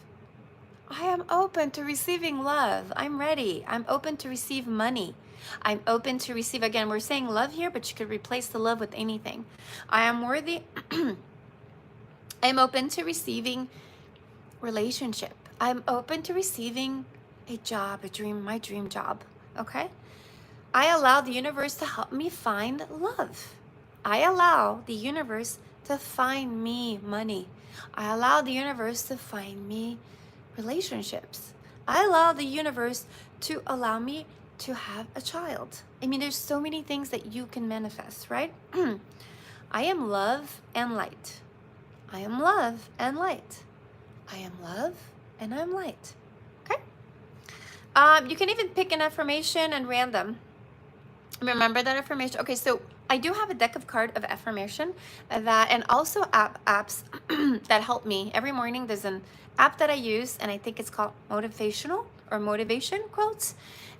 I am open to receiving love. I'm ready. I'm open to receive money. I'm open to receive, again, we're saying love here, but you could replace the love with anything. I am worthy. I'm open to receiving relationship. I'm open to receiving a job, my dream job, okay? I allow the universe to help me find love. I allow the universe to find me money. I allow the universe to find me relationships. I allow the universe to allow me to have a child. I mean, there's so many things that you can manifest, right? I am love and light. I am love and light. I am love and I'm light. Okay? You can even pick an affirmation and random. Remember that affirmation. Okay, so I do have a deck of card of affirmation that, and also apps that help me every morning. There's an app that I use, and I think it's called motivational or motivation quotes,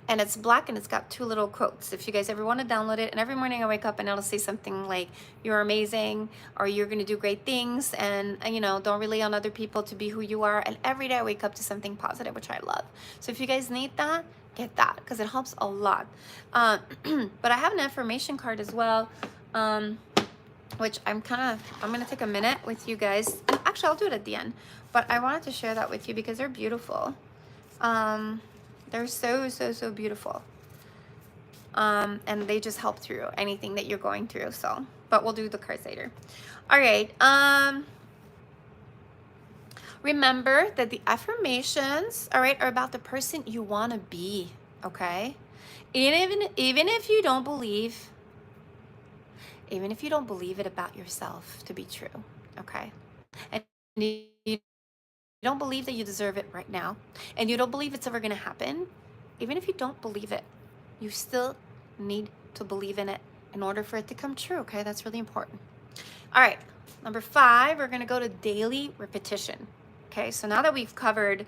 and it's black and it's got 2 little quotes. If you guys ever want to download it, and every morning I wake up and it'll say something like, you're amazing, or you're going to do great things, and you know, don't rely on other people to be who you are. And every day I wake up to something positive, which I love. So if you guys need that, get that, because it helps a lot. But I have an affirmation card as well, which I'm gonna take a minute with you guys, and actually I'll do it at the end, but I wanted to share that with you because they're beautiful. They're so beautiful, and they just help through anything that you're going through. So, but we'll do the cards later. All right. Remember that the affirmations, all right, are about the person you want to be, okay? Even if you don't believe, it about yourself to be true, okay? And you don't believe that you deserve it right now, and you don't believe it's ever going to happen, even if you don't believe it, you still need to believe in it in order for it to come true, okay? That's really important. All right, number 5, we're going to go to daily repetition. Okay, so now that we've covered,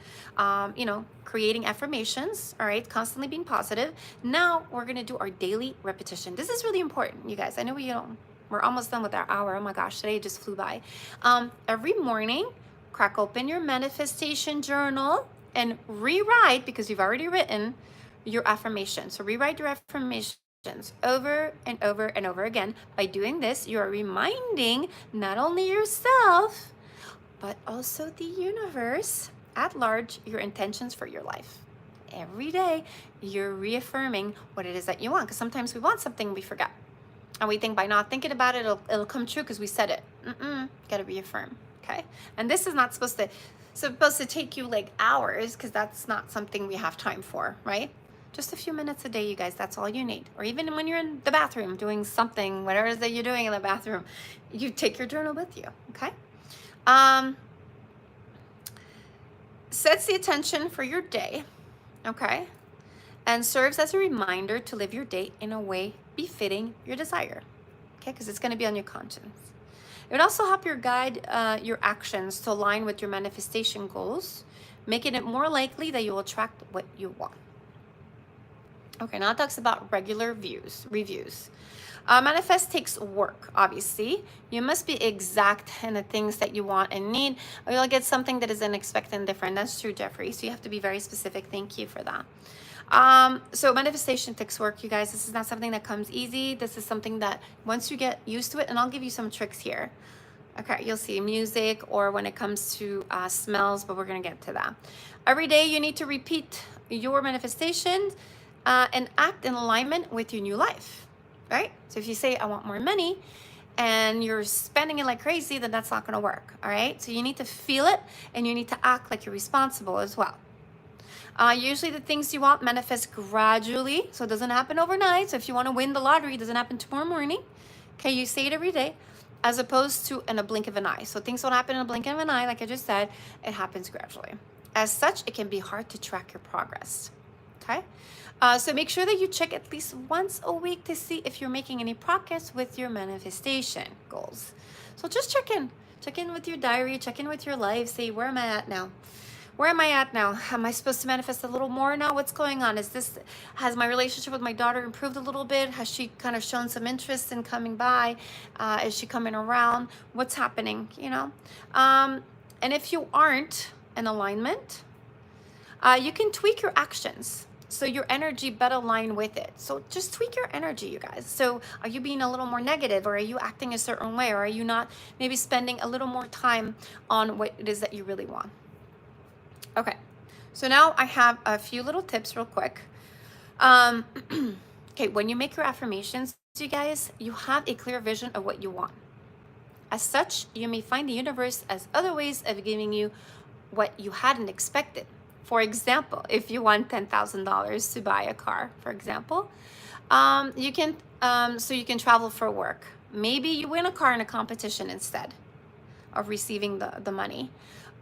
creating affirmations, all right, constantly being positive, now we're going to do our daily repetition. This is really important, you guys. I know we're almost done with our hour. Oh my gosh, today just flew by. Every morning, crack open your manifestation journal and rewrite, because you've already written your affirmation. So rewrite your affirmation over and over and over again. By doing this, you are reminding not only yourself, but also the universe at large, your intentions for your life. Every day, you're reaffirming what it is that you want, because sometimes we want something we forget. And we think by not thinking about it, it'll come true because we said it. Gotta reaffirm, okay? And this is not supposed to take you like hours, because that's not something we have time for, right? Just a few minutes a day, you guys, that's all you need. Or even when you're in the bathroom doing something, whatever it is that you're doing in the bathroom, you take your journal with you, okay? Sets the attention for your day, okay? And serves as a reminder to live your day in a way befitting your desire, okay? Because it's going to be on your conscience. It would also help your guide your actions to align with your manifestation goals, making it more likely that you will attract what you want. Okay, now it talks about regular reviews. Manifest takes work, obviously. You must be exact in the things that you want and need, or you'll get something that is unexpected and different. That's true, Jeffrey. So you have to be very specific. Thank you for that. So manifestation takes work, you guys. This is not something that comes easy. This is something that once you get used to it, and I'll give you some tricks here. Okay, you'll see music or when it comes to smells, but we're going to get to that. Every day you need to repeat your manifestations and act in alignment with your new life, right? So if you say, I want more money, and you're spending it like crazy, then that's not going to work, all right? So you need to feel it, and you need to act like you're responsible as well. Usually the things you want manifest gradually, so it doesn't happen overnight. So if you want to win the lottery, it doesn't happen tomorrow morning. Okay, you say it every day, as opposed to in a blink of an eye. So things don't happen in a blink of an eye, like I just said. It happens gradually. As such, it can be hard to track your progress. Okay, so make sure that you check at least once a week to see if you're making any progress with your manifestation goals. So just check in with your diary, check in with your life. Say, where am I at now? Where am I at now? Am I supposed to manifest a little more now? What's going on? Has my relationship with my daughter improved a little bit? Has she kind of shown some interest in coming by? Is she coming around? What's happening, you know? And if you aren't in alignment, you can tweak your actions so your energy better align with it. So just tweak your energy, you guys. So are you being a little more negative, or are you acting a certain way, or are you not maybe spending a little more time on what it is that you really want? Okay, so now I have a few little tips real quick. Okay, when you make your affirmations, you guys, you have a clear vision of what you want. As such, you may find the universe as other ways of giving you what you hadn't expected. For example, if you want $10,000 to buy a car, for example, you can travel for work. Maybe you win a car in a competition instead of receiving the money.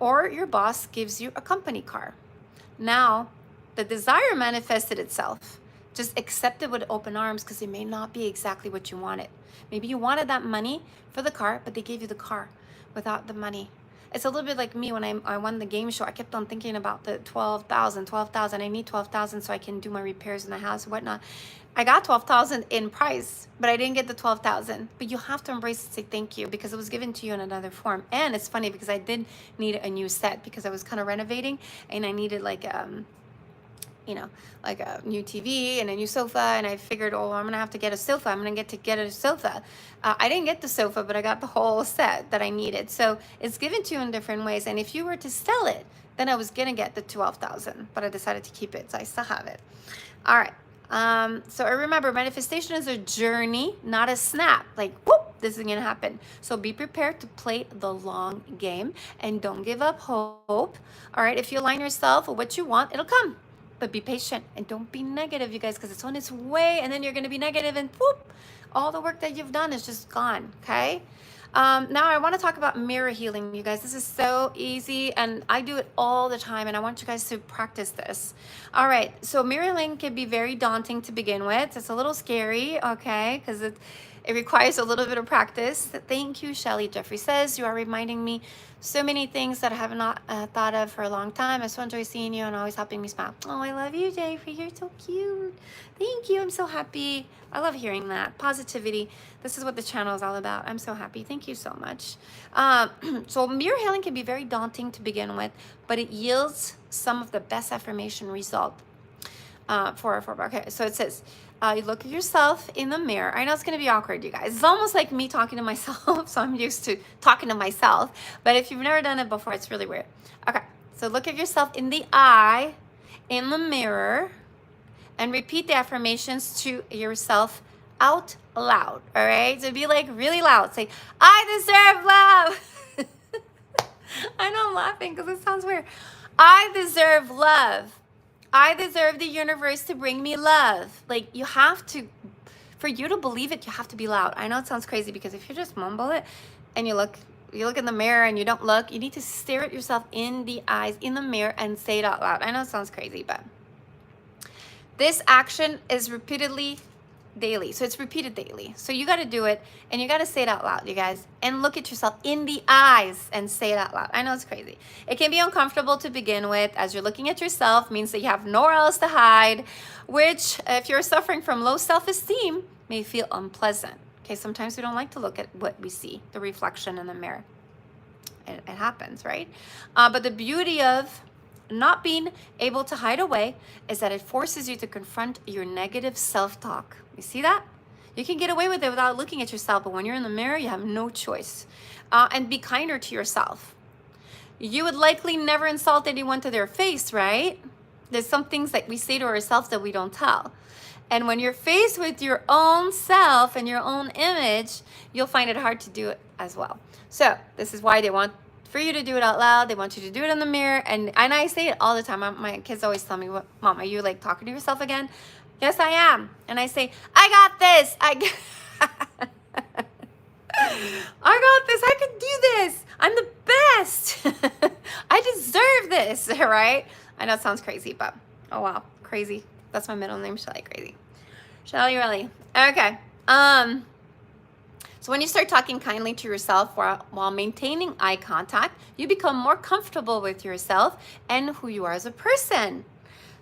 Or your boss gives you a company car. Now, the desire manifested itself. Just accept it with open arms, because it may not be exactly what you wanted. Maybe you wanted that money for the car, but they gave you the car without the money. It's a little bit like me when I won the game show. I kept on thinking about the 12,000. I need 12,000 so I can do my repairs in the house and whatnot. I got 12,000 in price, but I didn't get the 12,000. But you have to embrace it, say thank you, because it was given to you in another form. And it's funny because I did need a new set because I was kind of renovating, and I needed like like a new TV and a new sofa, and I figured, oh, I'm gonna have to get a sofa. I'm gonna get a sofa. I didn't get the sofa, but I got the whole set that I needed. So it's given to you in different ways. And if you were to sell it, then I was gonna get the 12,000, but I decided to keep it, so I still have it. All right. So remember, manifestation is a journey, not a snap. Like, whoop, this is gonna happen. So be prepared to play the long game and don't give up hope. All right. If you align yourself with what you want, it'll come. But be patient and don't be negative, you guys, because it's on its way, and then you're going to be negative, and whoop, all the work that you've done is just gone. Okay. Now I want to talk about mirror healing, you guys. This is so easy, and I do it all the time, and I want you guys to practice this. All right. So mirror healing can be very daunting to begin with. It's a little scary, okay, because it requires a little bit of practice. Thank you, Shelly. Jeffrey says, you are reminding me so many things that I have not thought of for a long time. I so enjoy seeing you and always helping me smile. Oh, I love you, Jeffrey. You're so cute. Thank you. I'm so happy. I love hearing that. Positivity. This is what the channel is all about. I'm so happy. Thank you so much. So mirror healing can be very daunting to begin with, but it yields some of the best affirmation result. Okay, so it says, you look at yourself in the mirror. I know it's going to be awkward, you guys. It's almost like me talking to myself, so I'm used to talking to myself. But if you've never done it before, it's really weird. Okay, so look at yourself in the eye, in the mirror, and repeat the affirmations to yourself out loud, all right? So be like really loud. Say, I deserve love. I know I'm laughing because it sounds weird. I deserve love. I deserve the universe to bring me love. Like, you have to, for you to believe it, you have to be loud. I know it sounds crazy because if you just mumble it and you look in the mirror and you don't look, you need to stare at yourself in the eyes, in the mirror, and say it out loud. I know it sounds crazy, but this action is repeatedly daily. So it's repeated daily. So you got to do it, and you got to say it out loud, you guys, and look at yourself in the eyes and say it out loud. I know it's crazy. It can be uncomfortable to begin with, as you're looking at yourself means that you have nowhere else to hide, which if you're suffering from low self-esteem, may feel unpleasant. Okay, sometimes we don't like to look at what we see, the reflection in the mirror. It happens, right? But the beauty of not being able to hide away is that it forces you to confront your negative self-talk. You see that? You can get away with it without looking at yourself, but when you're in the mirror, you have no choice. And be kinder to yourself. You would likely never insult anyone to their face, right? There's some things that we say to ourselves that we don't tell. And when you're faced with your own self and your own image, you'll find it hard to do it as well. So this is why they want for you to do it out loud. They want you to do it in the mirror. And I say it all the time. My kids always tell me, Mom, are you like talking to yourself again? Yes, I am. And I say, I got this. I got this. I can do this. I'm the best. I deserve this, right? I know it sounds crazy, but oh wow, crazy. That's my middle name, Shelly. Crazy. Shelly, really. Okay. So when you start talking kindly to yourself while maintaining eye contact, you become more comfortable with yourself and who you are as a person.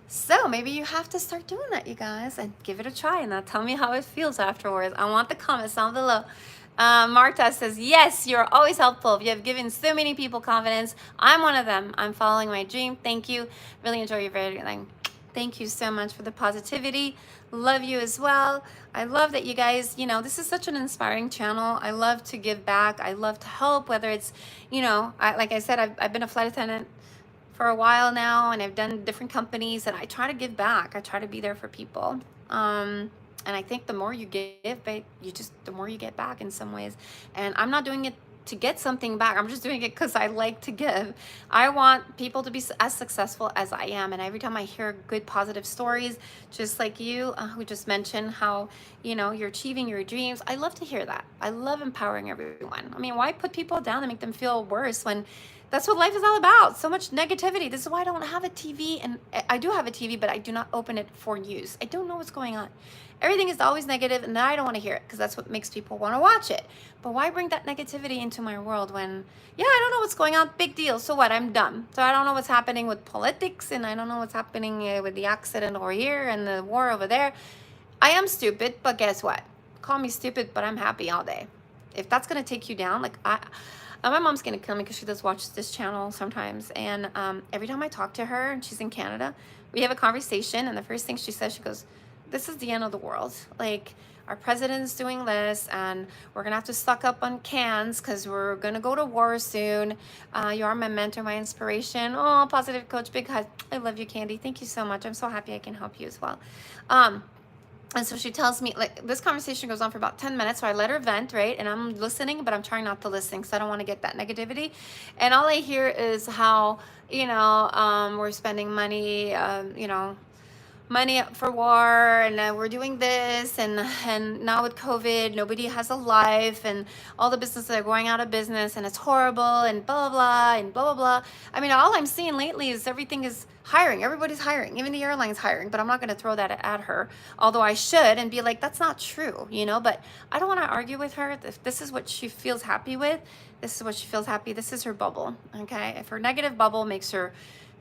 So maybe you have to start doing that, you guys, and give it a try. And now tell me how it feels afterwards. I want the comments down below. Marta says, yes, you're always helpful. You have given so many people confidence. I'm one of them. I'm following my dream. Thank you. Really enjoy your video. Thank you so much for the positivity. Love you as well. I love that you guys, you know, this is such an inspiring channel. I love to give back. I love to help, whether it's, you know, like I said, I've been a flight attendant for a while now, and I've done different companies, and I try to give back. I try to be there for people. And I think the more you give, but the more you get back in some ways. And I'm not doing it to get something back. I'm just doing it because I like to give. I want people to be as successful as I am. And every time I hear good, positive stories, just like you, who just mentioned how, you know, you're achieving your dreams, I love to hear that. I love empowering everyone. I mean, why put people down and make them feel worse when that's what life is all about? So much negativity. This is why I don't have a TV. And I do have a TV, but I do not open it for news. I don't know what's going on. Everything is always negative, and I don't want to hear it because that's what makes people want to watch it. But why bring that negativity into my world when, yeah, I don't know what's going on, big deal. So what? I'm dumb. So I don't know what's happening with politics, and I don't know what's happening with the accident over here and the war over there. I am stupid, but guess what? Call me stupid, but I'm happy all day. If that's going to take you down, like my mom's going to kill me because she does watch this channel sometimes. And every time I talk to her, and she's in Canada, we have a conversation, and the first thing she says, she goes, this is the end of the world. Like, our president's doing this, and we're gonna have to stock up on cans because we're gonna go to war soon. You are my mentor, my inspiration. Oh, positive coach, big hug. I love you, Candy. Thank you so much. I'm so happy I can help you as well. And so she tells me, like, this conversation goes on for about 10 minutes. So I let her vent, right? And I'm listening, but I'm trying not to listen because I don't want to get that negativity. And all I hear is how, you know, we're spending money, you know, money for war, and we're doing this, and now with COVID, nobody has a life, and all the businesses are going out of business, and it's horrible, and blah, blah, blah, and blah, blah, blah. I mean, all I'm seeing lately is everything is hiring. Everybody's hiring, even the airline's hiring, but I'm not going to throw that at her, although I should, and be like, that's not true, you know, but I don't want to argue with her. If this is what she feels happy with, this is what she feels happy. This is her bubble, okay? If her negative bubble makes her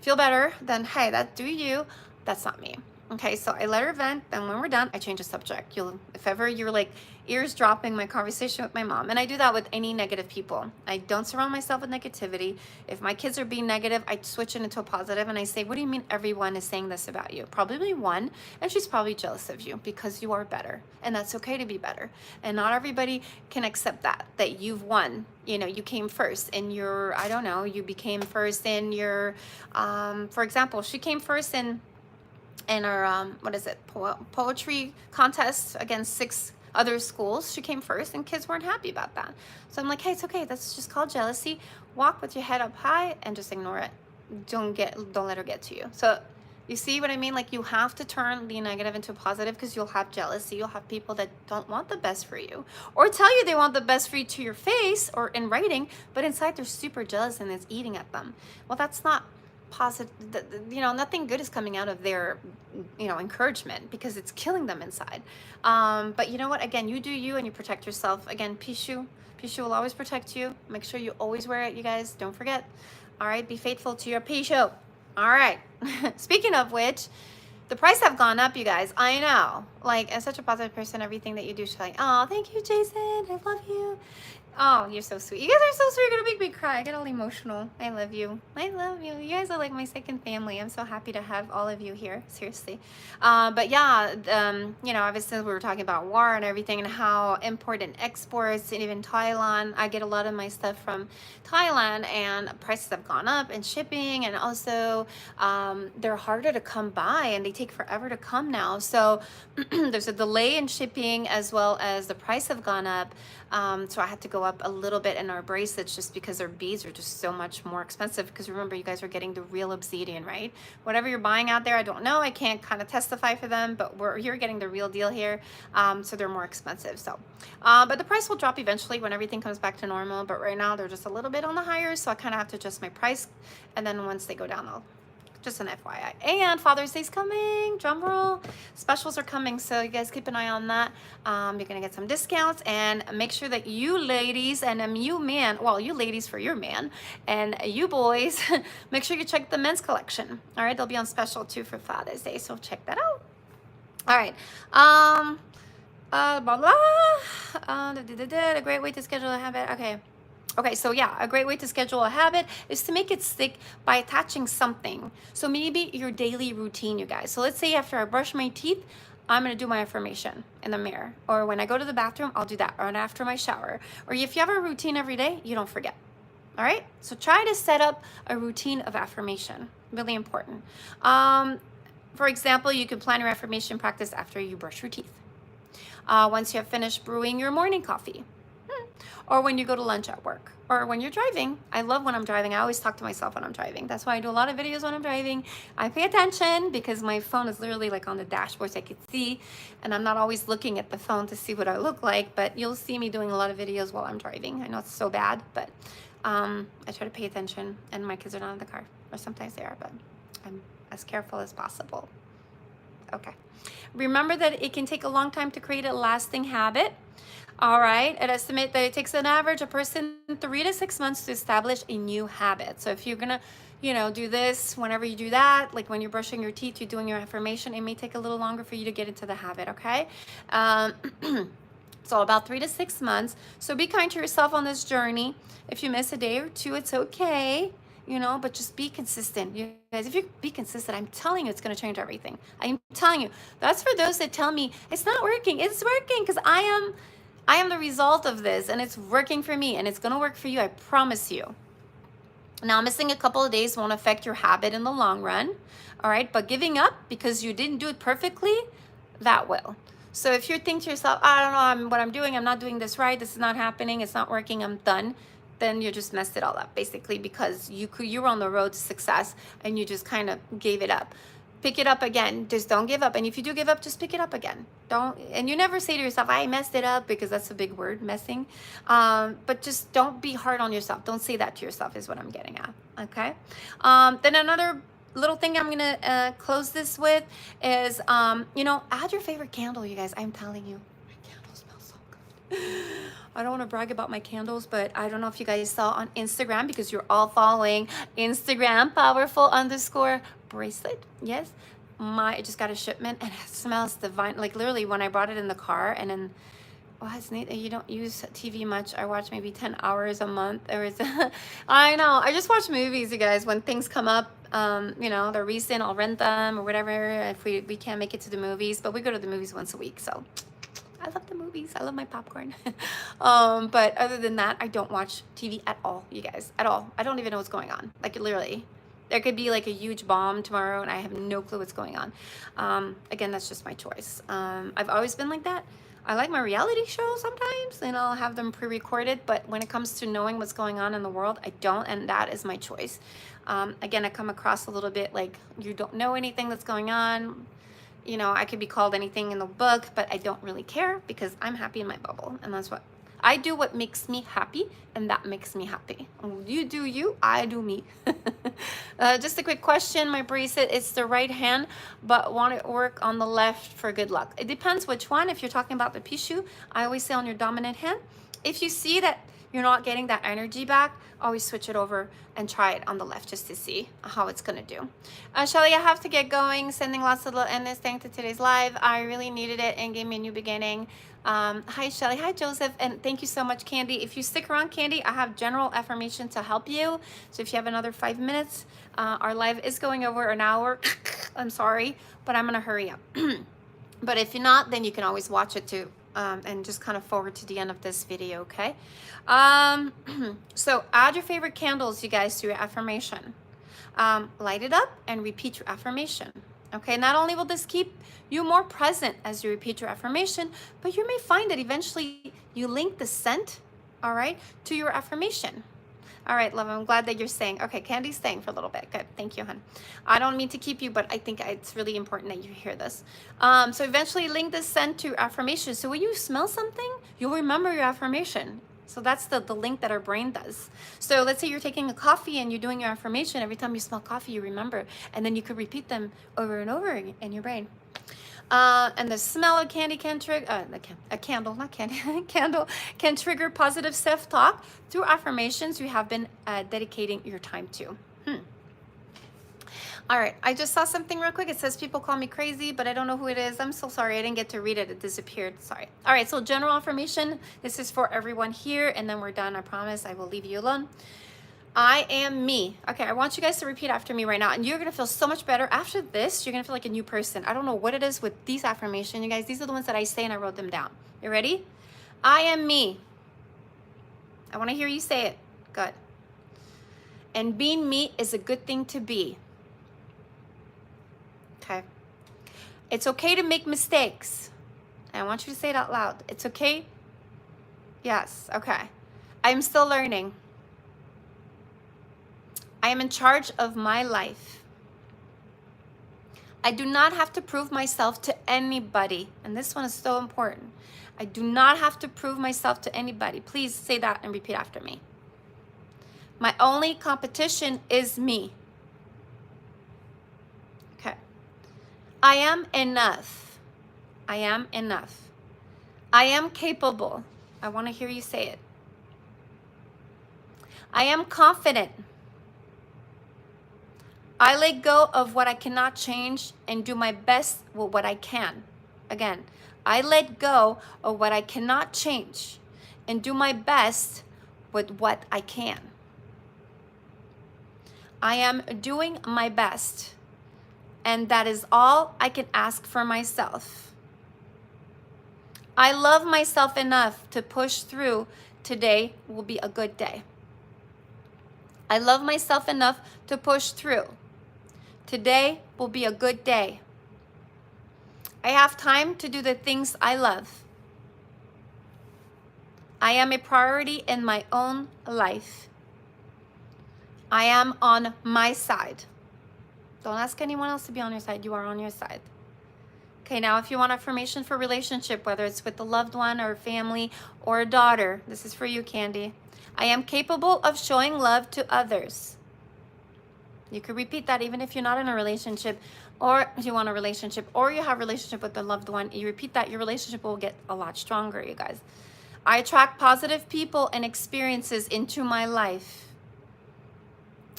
feel better, then hey, that do you. That's not me. Okay, so I let her vent, and when we're done, I change the subject. If ever you're like eavesdropping my conversation with my mom, and I do that with any negative people. I don't surround myself with negativity. If my kids are being negative, I switch it into a positive, and I say, what do you mean everyone is saying this about you? Probably one, and she's probably jealous of you because you are better, and that's okay to be better. And not everybody can accept that you've won. You know, you came first in your, I don't know, you became first in your, for example, she came first in our what is it, poetry contest against 6 other schools. She came first, and kids weren't happy about that. So I'm like, hey, it's okay, that's just called jealousy. Walk with your head up high and just ignore it. Don't let her get to you. So you see what I mean? Like, you have to turn the negative into a positive, because you'll have jealousy. You'll have people that don't want the best for you, or tell you they want the best for you to your face or in writing, but inside they're super jealous and it's eating at them. Well, that's not positive. You know, nothing good is coming out of their, you know, encouragement, because it's killing them inside. But you know what, again, you do you, and you protect yourself. Again, Pishu will always protect you. Make sure you always wear it, you guys. Don't forget. All right, be faithful to your Pishu. All right. Speaking of which, The price have gone up, you guys. I know. Like, as such a positive person, everything that you do, Shelly. Oh, thank you, Jason. I love you. Oh, you're so sweet. You guys are so sweet. You're gonna make me cry. I get all emotional. I love you. I love you. You guys are like my second family. I'm so happy to have all of you here. Seriously. But yeah, you know, obviously we were talking about war and everything and how important exports and even Thailand. I get a lot of my stuff from Thailand and prices have gone up and shipping, and also they're harder to come by and they take forever to come now. So there's a delay in shipping as well as the price have gone up. So I had to go up a little bit in our bracelets just because our beads are just so much more expensive, because remember, you guys are getting the real obsidian, right? Whatever you're buying out there, I don't know, I can't kind of testify for them, but you're getting the real deal here. So they're more expensive. So but the price will drop eventually when everything comes back to normal, but right now they're just a little bit on the higher, so I kind of have to adjust my price, and then once they go down, I'll just an FYI. And Father's Day's coming, drum roll. Specials are coming, so you guys keep an eye on that. You're gonna get some discounts, and make sure that you ladies and you man, well, you ladies for your man, and you boys, make sure you check the men's collection. All right, they'll be on special too for Father's Day, so check that out. All right. Blah blah. A great way to schedule a habit. Okay, so yeah, a great way to schedule a habit is to make it stick by attaching something. So maybe your daily routine, you guys. So let's say after I brush my teeth, I'm gonna do my affirmation in the mirror. Or when I go to the bathroom, I'll do that. Or after my shower. Or if you have a routine every day, you don't forget. All right? So try to set up a routine of affirmation. Really important. For example, you can plan your affirmation practice after you brush your teeth. Once you have finished brewing your morning coffee. Or when you go to lunch at work, or when you're driving. I love when I'm driving. I always talk to myself when I'm driving. That's why I do a lot of videos when I'm driving. I pay attention because my phone is literally like on the dashboard so I can see, and I'm not always looking at the phone to see what I look like, but you'll see me doing a lot of videos while I'm driving. I know it's so bad, but I try to pay attention, and my kids are not in the car, or sometimes they are, but I'm as careful as possible. Okay. Remember that it can take a long time to create a lasting habit. All right, it estimates that it takes an average a person 3 to 6 months to establish a new habit. So if you're gonna, you know, do this whenever you do that, like when you're brushing your teeth, you're doing your affirmation, it may take a little longer for you to get into the habit, okay? So about 3 to 6 months. So be kind to yourself on this journey. If you miss a day or two, it's okay, you know, but just be consistent. You guys, if you be consistent, I'm telling you, it's going to change everything. I'm telling you. That's for those that tell me it's not working. It's working because I am the result of this, and it's working for me, and it's going to work for you. I promise you. Now, missing a couple of days won't affect your habit in the long run. All right. But giving up because you didn't do it perfectly, that will. So if you think to yourself, I don't know what I'm doing, I'm not doing this right, this is not happening, it's not working, I'm done, then you just messed it all up, basically, because you were on the road to success and you just kind of gave it up. Pick it up again. Just don't give up. And if you do give up, just pick it up again. And you never say to yourself, I messed it up, because that's a big word, messing. But just don't be hard on yourself. Don't say that to yourself is what I'm getting at. Okay. Then another little thing I'm gonna close this with is, you know, add your favorite candle, you guys. I'm telling you, my candle smells so good. I don't want to brag about my candles, but I don't know if you guys saw on Instagram, because you're all following Instagram, powerful_bracelet. Yes, I just got a shipment and it smells divine. Like literally when I brought it in the car, and then, well, it's neat that you don't use TV much. I watch maybe 10 hours a month. I know, I just watch movies, you guys, when things come up. You know, they're recent, I'll rent them or whatever if we can't make it to the movies, but we go to the movies once a week, so I love the movies. I love my popcorn. But other than that, I don't watch TV at all, you guys, at all. I don't even know what's going on. Like literally, there could be like a huge bomb tomorrow and I have no clue what's going on. Again, that's just my choice. I've always been like that. I like my reality shows sometimes, and I'll have them pre-recorded, but when it comes to knowing what's going on in the world, I don't, and that is my choice. Again, I come across a little bit like you don't know anything that's going on. You know, I could be called anything in the book, but I don't really care because I'm happy in my bubble, and that's what I do, what makes me happy, and that makes me happy. You do you, I do me. Just a quick question, my bracelet, it's the right hand, but want it work on the left for good luck? It depends which one. If you're talking about the pishu, I always say on your dominant hand. If you see that you're not getting that energy back, always switch it over and try it on the left just to see how it's gonna do. Shelly, I have to get going. Sending lots of little endless thanks to today's live. I really needed it and gave me a new beginning. Hi Shelly, hi Joseph, and thank you so much, Candy. If you stick around, Candy, I have general affirmation to help you. So if you have another 5 minutes, our live is going over an hour. I'm sorry, but I'm gonna hurry up. But if you're not, then you can always watch it too, and just kind of forward to the end of this video, okay? So add your favorite candles, you guys, to your affirmation. Light it up and repeat your affirmation. Okay, not only will this keep you more present as you repeat your affirmation, but you may find that eventually you link the scent, all right, to your affirmation. All right, love, I'm glad that you're staying. Okay, Candy's staying for a little bit. Good, thank you, hon. I don't mean to keep you, but I think it's really important that you hear this. So eventually link this scent to affirmation. So when you smell something, you'll remember your affirmation. So that's the link that our brain does. So let's say you're taking a coffee and you're doing your affirmation. Every time you smell coffee, you remember. And then you could repeat them over and over in your brain. And the smell of candy can trigger, a candle, not candy, candle can trigger positive self-talk through affirmations you have been dedicating your time to. All right, I just saw something real quick. It says people call me crazy, but I don't know who it is. I'm so sorry. I didn't get to read it. It disappeared. Sorry. All right, so general affirmation. This is for everyone here, and then we're done. I promise I will leave you alone. I am me. Okay, I want you guys to repeat after me right now, and you're going to feel so much better. After this, you're going to feel like a new person. I don't know what it is with these affirmations, you guys. These are the ones that I say, and I wrote them down. You ready? I am me. I want to hear you say it. Good. And being me is a good thing to be. Okay. It's okay to make mistakes. I want you to say it out loud. It's okay. Yes. Okay. I'm still learning. I am in charge of my life. I do not have to prove myself to anybody. And this one is so important. I do not have to prove myself to anybody. Please say that and repeat after me. My only competition is me. Okay. I am enough. I am enough. I am capable. I want to hear you say it. I am confident. I let go of what I cannot change and do my best with what I can. Again, I let go of what I cannot change and do my best with what I can. I am doing my best, and that is all I can ask for myself. I love myself enough to push through. Today will be a good day. I love myself enough to push through. Today will be a good day. I have time to do the things I love. I am a priority in my own life. I am on my side. Don't ask anyone else to be on your side. You are on your side. Okay, now if you want affirmation for relationship, whether it's with a loved one or family or a daughter, this is for you, Candy. I am capable of showing love to others. You could repeat that even if you're not in a relationship, or if you want a relationship, or you have a relationship with a loved one. You repeat that, your relationship will get a lot stronger, you guys. I attract positive people and experiences into my life.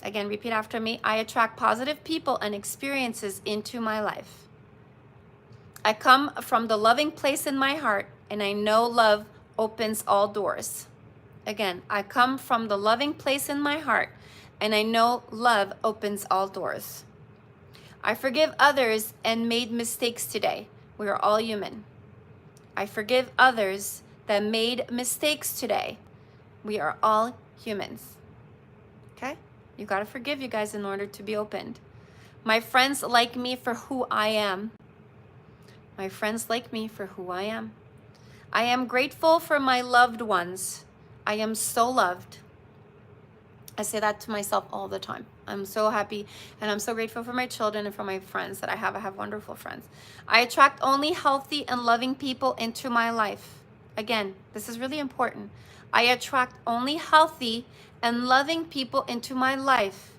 Again, repeat after me. I attract positive people and experiences into my life. I come from the loving place in my heart, and I know love opens all doors. Again, I come from the loving place in my heart, and I know love opens all doors. I forgive others and made mistakes today. We are all human. I forgive others that made mistakes today. We are all humans. Okay? You got to forgive, you guys, in order to be opened. My friends like me for who I am. My friends like me for who I am. I am grateful for my loved ones. I am so loved. I say that to myself all the time. I'm so happy and I'm so grateful for my children and for my friends that I have. I have wonderful friends. I attract only healthy and loving people into my life. Again, this is really important. I attract only healthy and loving people into my life.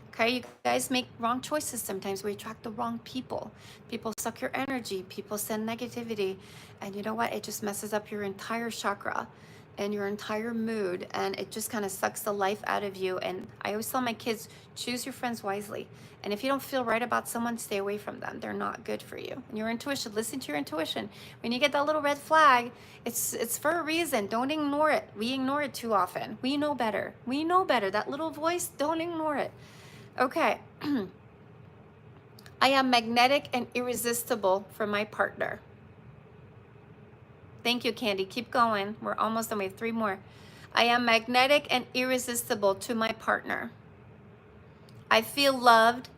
Okay, you guys make wrong choices sometimes. We attract the wrong people. People suck your energy. People send negativity. And you know what? It just messes up your entire chakra. and your entire mood, and it just kind of sucks the life out of you. And I always tell my kids, choose your friends wisely. And if you don't feel right about someone, stay away from them. They're not good for you. And your intuition, listen to your intuition. When you get that little red flag, it's for a reason. Don't ignore it. We ignore it too often. We know better. We know better. That little voice, don't ignore it. Okay. I am magnetic and irresistible for my partner. Thank you, Candy. Keep going. We're almost done. We have 3 more. I am magnetic and irresistible to my partner. I feel loved,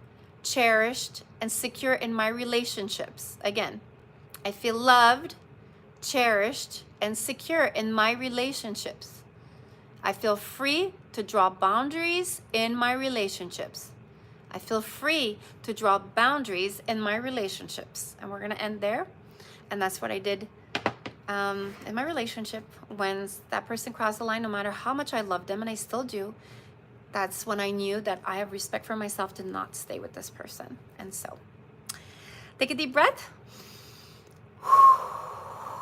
cherished, and secure in my relationships. Again, I feel loved, cherished, and secure in my relationships. I feel free to draw boundaries in my relationships. I feel free to draw boundaries in my relationships. And we're going to end there. And that's what I did in my relationship. When that person crossed the line, no matter how much I loved them, and I still do, that's when I knew that I have respect for myself to not stay with this person. And so, take a deep breath.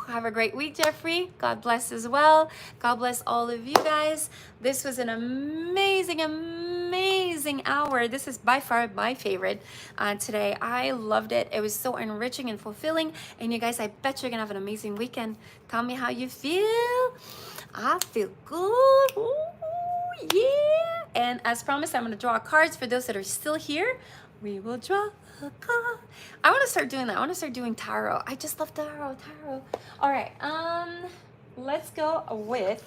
Have a great week, Jeffrey. God bless as well. God bless all of you guys. This was an amazing, amazing hour. This is by far my favorite today. I loved it. It was so enriching and fulfilling. And you guys, I bet you're going to have an amazing weekend. Tell me how you feel. I feel good. Ooh, yeah. And as promised, I'm going to draw cards for those that are still here. We will draw a card. I want to start doing that. I want to start doing tarot. I just love tarot. All right. Let's go with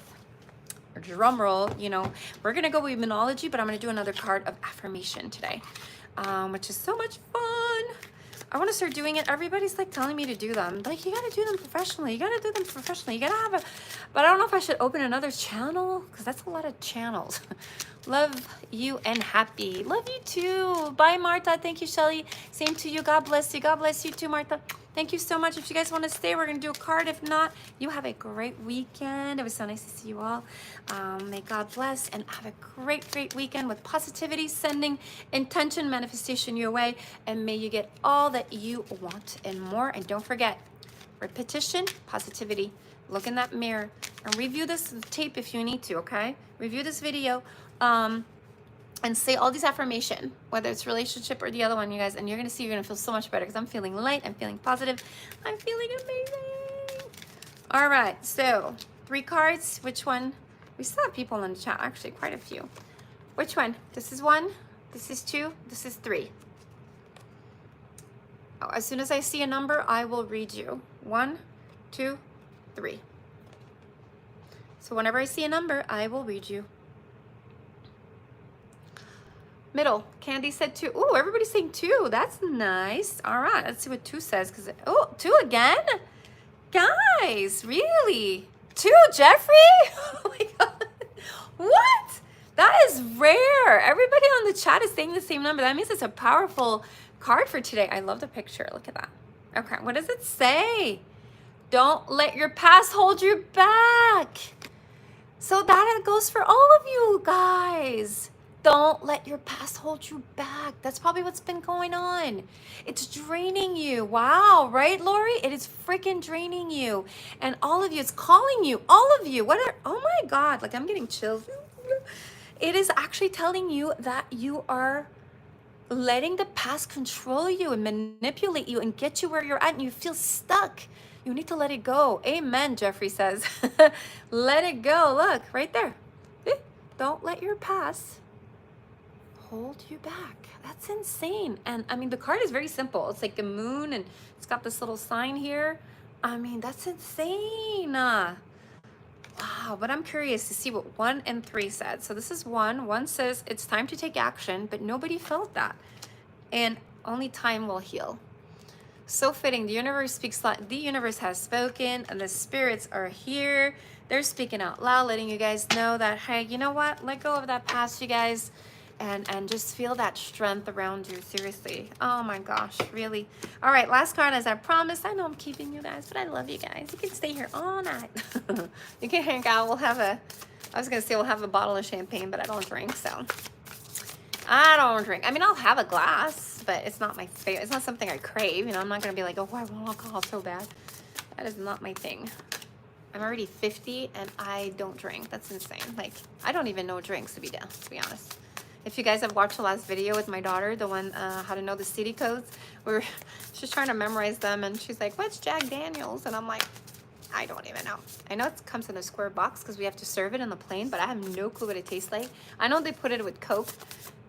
drum roll. You know, we're gonna go with Monology, but I'm gonna do another card of affirmation today, which is so much fun. I want to start doing it. Everybody's like telling me to do them. Like, you gotta do them professionally. You gotta do them professionally. You gotta have a. But I don't know if I should open another channel because that's a lot of channels. Love you and happy. Love you too. Bye, Martha. Thank you, Shelly. Same to you. God bless you. God bless you too, Martha. Thank you so much. If you guys want to stay, we're going to do a card. If not, you have a great weekend. It was so nice to see you all. May God bless and have a great, great weekend with positivity, sending intention, manifestation your way. And may you get all that you want and more. And don't forget, repetition, positivity. Look in that mirror and review this tape if you need to, okay? Review this video. And say all these affirmation, whether it's relationship or the other one, you guys, and you're gonna see you're gonna feel so much better because I'm feeling light, I'm feeling positive, I'm feeling amazing. All right, so 3 cards. Which one? We still have people in the chat, actually, quite a few. Which one? This is 1, this is 2, this is 3. Oh, as soon as I see a number, I will read you. 1, 2, 3. So whenever I see a number, I will read you. Middle. Candy said 2. Oh, everybody's saying 2. That's nice. All right, let's see what 2 says. Because 2 again, guys. Really? 2, Jeffrey? Oh my God. What? That is rare. Everybody on the chat is saying the same number. That means it's a powerful card for today. I love the picture. Look at that. Okay, what does it say? Don't let your past hold you back. So that goes for all of you guys. Don't let your past hold you back. That's probably what's been going on. It's draining you. Wow, right, Lori? It is freaking draining you. And all of you, it's calling you. All of you. Oh my God, like I'm getting chills. It is actually telling you that you are letting the past control you and manipulate you and get you where you're at and you feel stuck. You need to let it go. Amen, Jeffrey says. Let it go. Look, right there. Don't let your past hold you back. That's insane. And I mean, the card is very simple. It's like a moon and it's got this little sign here. I mean, that's insane. Wow, but I'm curious to see what 1 and 3 said. So this is 1. 1 says it's time to take action, but nobody felt that. And only time will heal. So fitting. The universe speaks. The universe has spoken and the spirits are here. They're speaking out loud, letting you guys know that, hey, you know what? Let go of that past, you guys. And just feel that strength around you. Seriously. Oh my gosh, really. All right, last card as I promised. I know I'm keeping you guys, but I love you guys. You can stay here all night. You can hang out. We'll have a bottle of champagne, but I don't drink, so. I don't drink. I mean, I'll have a glass, but it's not my favorite. It's not something I crave. You know, I'm not going to be like, oh, I want alcohol so bad. That is not my thing. I'm already 50 and I don't drink. That's insane. Like, I don't even know drinks to be honest. If you guys have watched the last video with my daughter, the one how to know the city codes, where she's trying to memorize them, and she's like, what's Jack Daniels? And I'm like, I don't even know. I know it comes in a square box because we have to serve it in the plane, but I have no clue what it tastes like. I know they put it with Coke,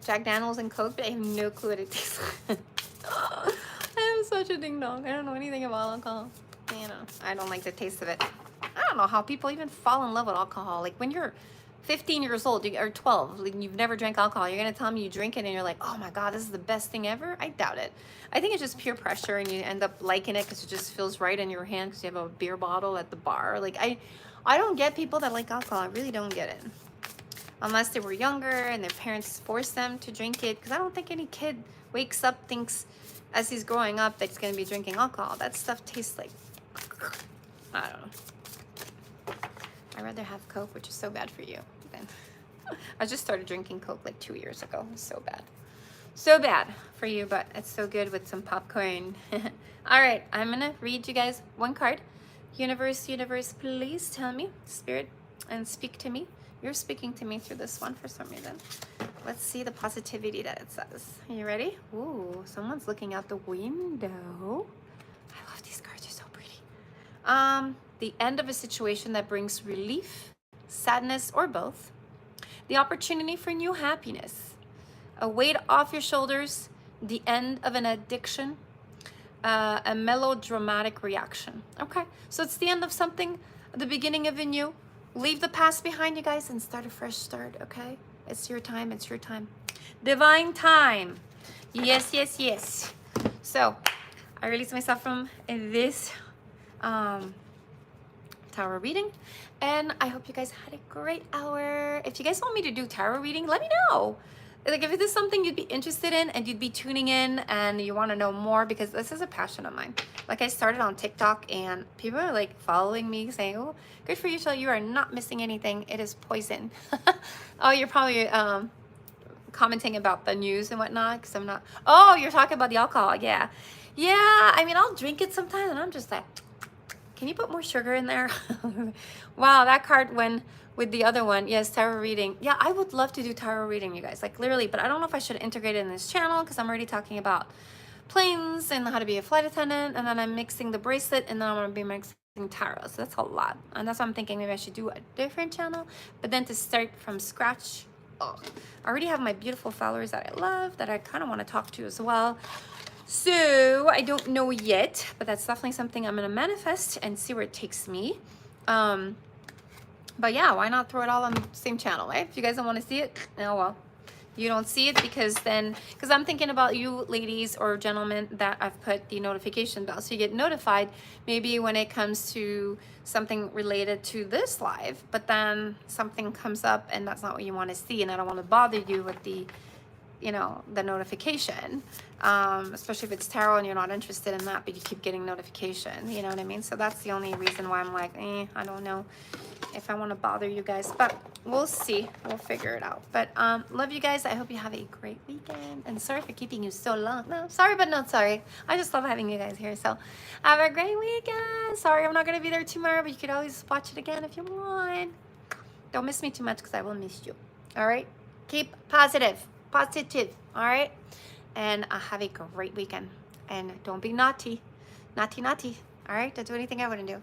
Jack Daniels and Coke, but I have no clue what it tastes like. I am such a ding dong. I don't know anything about alcohol. You know, I don't like the taste of it. I don't know how people even fall in love with alcohol. Like, when you're 15 years old or 12, like, you've never drank alcohol, you're gonna tell me you drink it and you're like, oh my god, this is the best thing ever? I doubt it. I think it's just peer pressure, and you end up liking it because it just feels right in your hand because you have a beer bottle at the bar. Like, I don't get people that like alcohol. I really don't get it, unless they were younger and their parents forced them to drink it, because I don't think any kid wakes up, thinks as he's growing up that he's gonna be drinking alcohol. That stuff tastes like, I don't know. I'd rather have Coke, which is so bad for you. I just started drinking Coke like 2 years ago. It's so bad. So bad for you, but it's so good with some popcorn. All right, I'm gonna read you guys one card. Universe, please tell me, Spirit, and speak to me. You're speaking to me through this one for some reason. Let's see the positivity that it says. Are you ready? Ooh, someone's looking out the window. I love these cards, they're so pretty. The end of a situation that brings relief, sadness, or both. The opportunity for new happiness. A weight off your shoulders. The end of an addiction. A melodramatic reaction. Okay, so it's the end of something, the beginning of a new. Leave the past behind, you guys, and start a fresh start, okay? It's your time, it's your time. Divine time. Yes. So, I released myself from this tarot reading, and I hope you guys had a great hour. If you guys want me to do tarot reading, let me know. Like, if this is something you'd be interested in and you'd be tuning in and you want to know more, because this is a passion of mine. Like, I started on TikTok and people are like following me saying, oh, good for you, Shelly, you are not missing anything. It is poison. Oh, you're probably commenting about the news and whatnot, because I'm not. Oh, you're talking about the alcohol. Yeah, I mean, I'll drink it sometimes and I'm just like, can you put more sugar in there? Wow, that card went with the other one. Yes, tarot reading. Yeah, I would love to do tarot reading, you guys, like literally, but I don't know if I should integrate it in this channel because I'm already talking about planes and how to be a flight attendant, and then I'm mixing the bracelet, and then I'm going to be mixing tarot. So that's a lot. And that's why I'm thinking maybe I should do a different channel, but then to start from scratch, oh, I already have my beautiful followers that I love, that I kind of want to talk to as well. So I don't know yet, but that's definitely something I'm gonna manifest and see where it takes me. But yeah, why not throw it all on the same channel, right? If you guys don't want to see it, oh well, you don't see it, because I'm thinking about you ladies or gentlemen that I've put the notification bell, so you get notified maybe when it comes to something related to this live, but then something comes up and that's not what you want to see, and I don't want to bother you with the, you know, the notification, especially if it's tarot and you're not interested in that, but you keep getting notification, you know what I mean? So that's the only reason why I'm like, I don't know if I want to bother you guys, but we'll see. We'll figure it out. But love you guys. I hope you have a great weekend, and sorry for keeping you so long. No, sorry, but not sorry. I just love having you guys here. So have a great weekend. Sorry I'm not going to be there tomorrow, but you could always watch it again if you want. Don't miss me too much, because I will miss you. All right, keep positive, all right, and have a great weekend, and don't be naughty, all right? Don't do anything I wouldn't do.